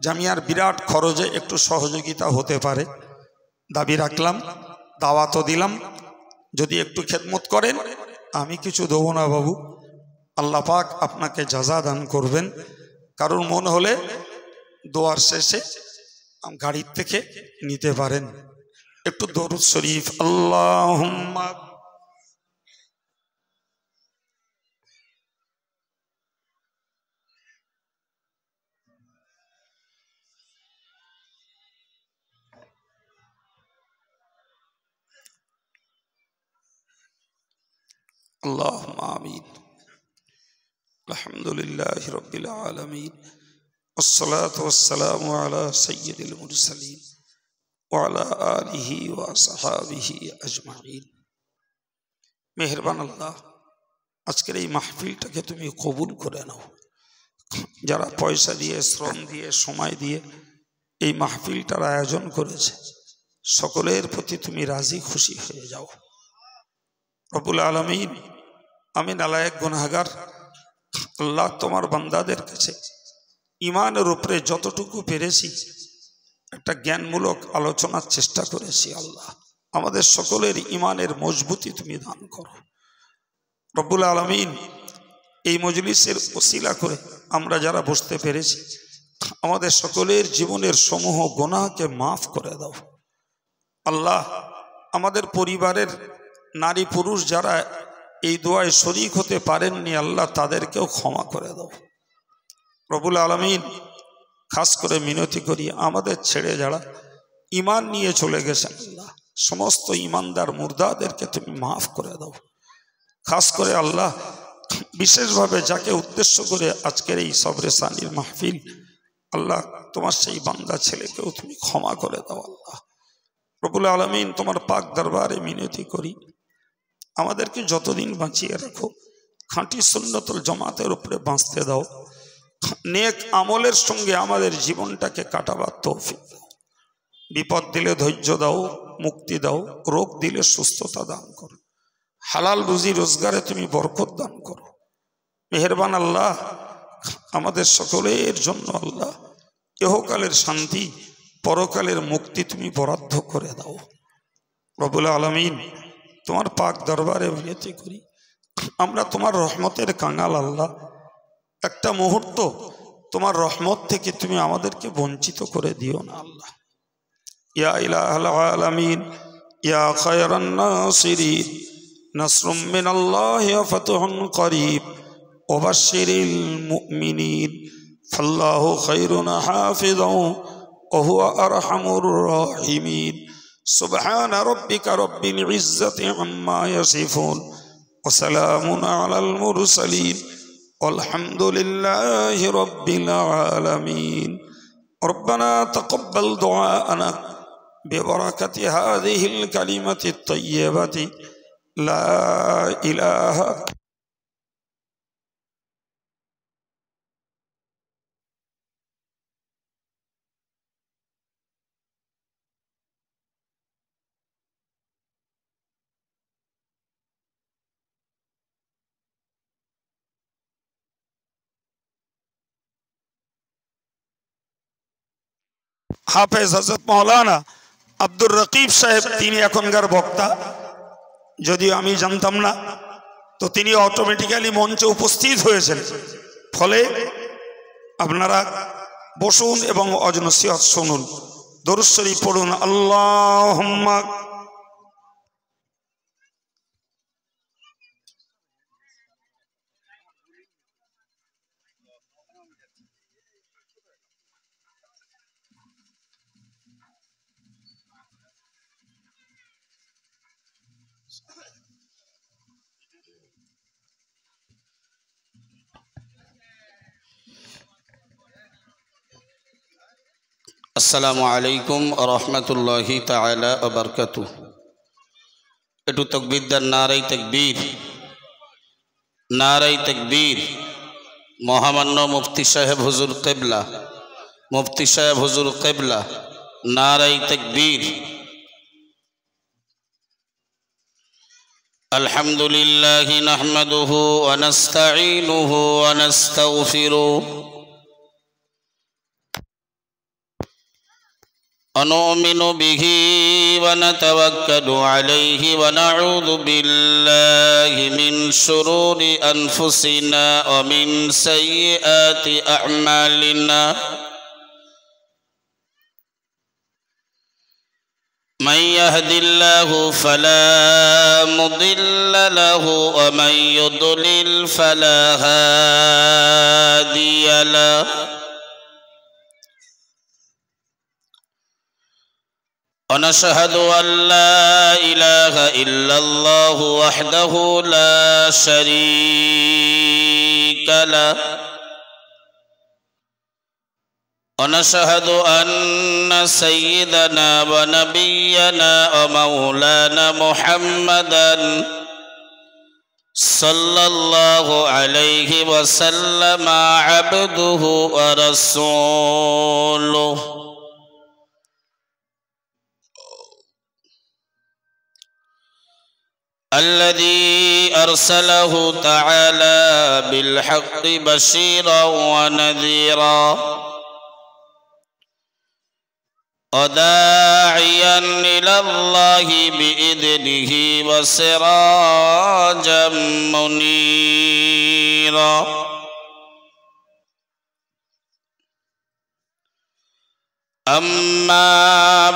জামিয়ার বিরাট খরচে একটু সহযোগিতা হতে পারে। দাবি রাখলাম, দাওয়াতও দিলাম, যদি একটু খেদমত করেন, আমি কিছু দেবো না বাবু, আল্লাহ পাক আপনাকে জাযা দান করবেন। কারণ মন হলে দোয়ার শেষে গাড়ির থেকে নিতে পারেন। একটু দরুদ শরীফ আল্লাহুম্মা اللهم آمين. الحمد لله رب العالمين والصلاة والسلام على سيد المرسلين وعلى آله وصحابه أجمعين. মেহেরবান আল্লাহ, আজকের এই মাহফিলটাকে তুমি কবুল করে নাও। যারা পয়সা দিয়ে, শ্রম দিয়ে, সময় দিয়ে এই মাহফিলটার আয়োজন করেছে, সকলের প্রতি তুমি রাজি খুশি হয়ে যাও রব্বুল আলামিন। আমি নালায়েক গুনাহগার আল্লাহ, তোমার বান্দাদের কাছে ঈমানের উপরে যতটুকু পেরেছি একটা জ্ঞানমূলক আলোচনার চেষ্টা করেছি। আল্লাহ, আমাদের সকলের ঈমানের মজবুতি তুমি দান করো রব্বুল আলামিন। এই মজলিসের ওসিলা করে আমরা যারা বসতে পেরেছি, আমাদের সকলের জীবনের সমূহ গুনাহকে মাফ করে দাও আল্লাহ। আমাদের পরিবারের নারী পুরুষ যারা এই দোয়ায় শরীক হতে পারেননি, আল্লাহ তাদেরকেও ক্ষমা করে দাও রব্বুল আলামিন। খাস করে মিনতি করি, আমাদের ছেড়ে যারা ঈমান নিয়ে চলে গেছেন আল্লাহ, সমস্ত ঈমানদার মুর্দাদেরকে তুমি মাফ করে দাও। খাস করে আল্লাহ, বিশেষভাবে যাকে উদ্দেশ্য করে আজকের এই সবরে সানির মাহফিল, আল্লাহ তোমার সেই বান্দা ছেলেকেও তুমি ক্ষমা করে দাও আল্লাহ রব্বুল আলামিন। তোমার পাক দরবারে মিনতি করি, আমাদেরকে যতদিন বাঁচিয়ে রাখো, খাঁটি সুন্নতুল জামাতের উপরে বাঁচতে দাও, নেক আমলের সঙ্গে আমাদের জীবনটাকে কাটাবার তৌফিক দাও। বিপদ দিলে ধৈর্য দাও, মুক্তি দাও, রোগ দিলে সুস্থতা দান করো, হালাল রুজি রোজগারে তুমি বরকত দান করো মেহেরবান আল্লাহ। আমাদের সকলের জন্য আল্লাহ ইহকালের শান্তি, পরকালের মুক্তি তুমি বরাদ্দ করে দাও রব্বুল আলামিন। তোমার পাক দরবারে বিনতি করি, আমরা তোমার রহমতের কাঙাল আল্লাহ। একটা মুহূর্ত তোমার রহমত থেকে তুমি আমাদেরকে বঞ্চিত করে দিও না আল্লাহ। ইয়া ইলাহাল আলামিন, ইয়া খায়রান নাসিরিন, নাসরুম মিনাল্লাহি ওয়া ফাতহুন করিব, ওয়া বাশশিরিল মুমিনিন। فالله خير حافظا وهو أرحم الراحمين سبحان ربك رب العزة عما يصفون وسلام على المرسلين والحمد لله رب العالمين ربنا تقبل دعاءنا ببركة هذه الكلمة الطيبة لا إله হাফেজ হযরত মাওলানা আব্দুর রকিব সাহেব তিনি এখনকার বক্তা যদিও আমি জানতাম না তো তিনি অটোমেটিক্যালি মঞ্চে উপস্থিত হয়েছেন ফলে আপনারা বসুন এবং ওয়াজ নসিহত শুনুন দরুদ শরীফ পড়ুন আল্লাহুম্মা আসসালামু আলাইকুম ওয়া রাহমাতুল্লাহি তাআলা ওয়া বারাকাতুহু একটু তাকবীর দেন নারায়ে তাকবীর মহামান্য মুফতি সাহেব হুজুর কিবলা নারায়ে তাকবীর আলহামদুলিল্লাহি নাহমাদুহু ওয়া নাস্তাঈনুহু ওয়া নাস্তাগফিরুহু ونؤمن به ونتوكل عليه ونعوذ بالله من شرور أنفسنا ومن سيئات أعمالنا من يهد الله فلا مضل له ومن يضلل فلا هادي له ونشهد أن لا إله إلا الله وحده لا شريك له ونشهد أن سيدنا ونبينا ومولانا محمدا صلى الله عليه وسلم عبده ورسوله الذي أرسله تعالى بالحق بشيرا ونذيرا وداعيا إلى الله بإذنه وسراجا منيرا أما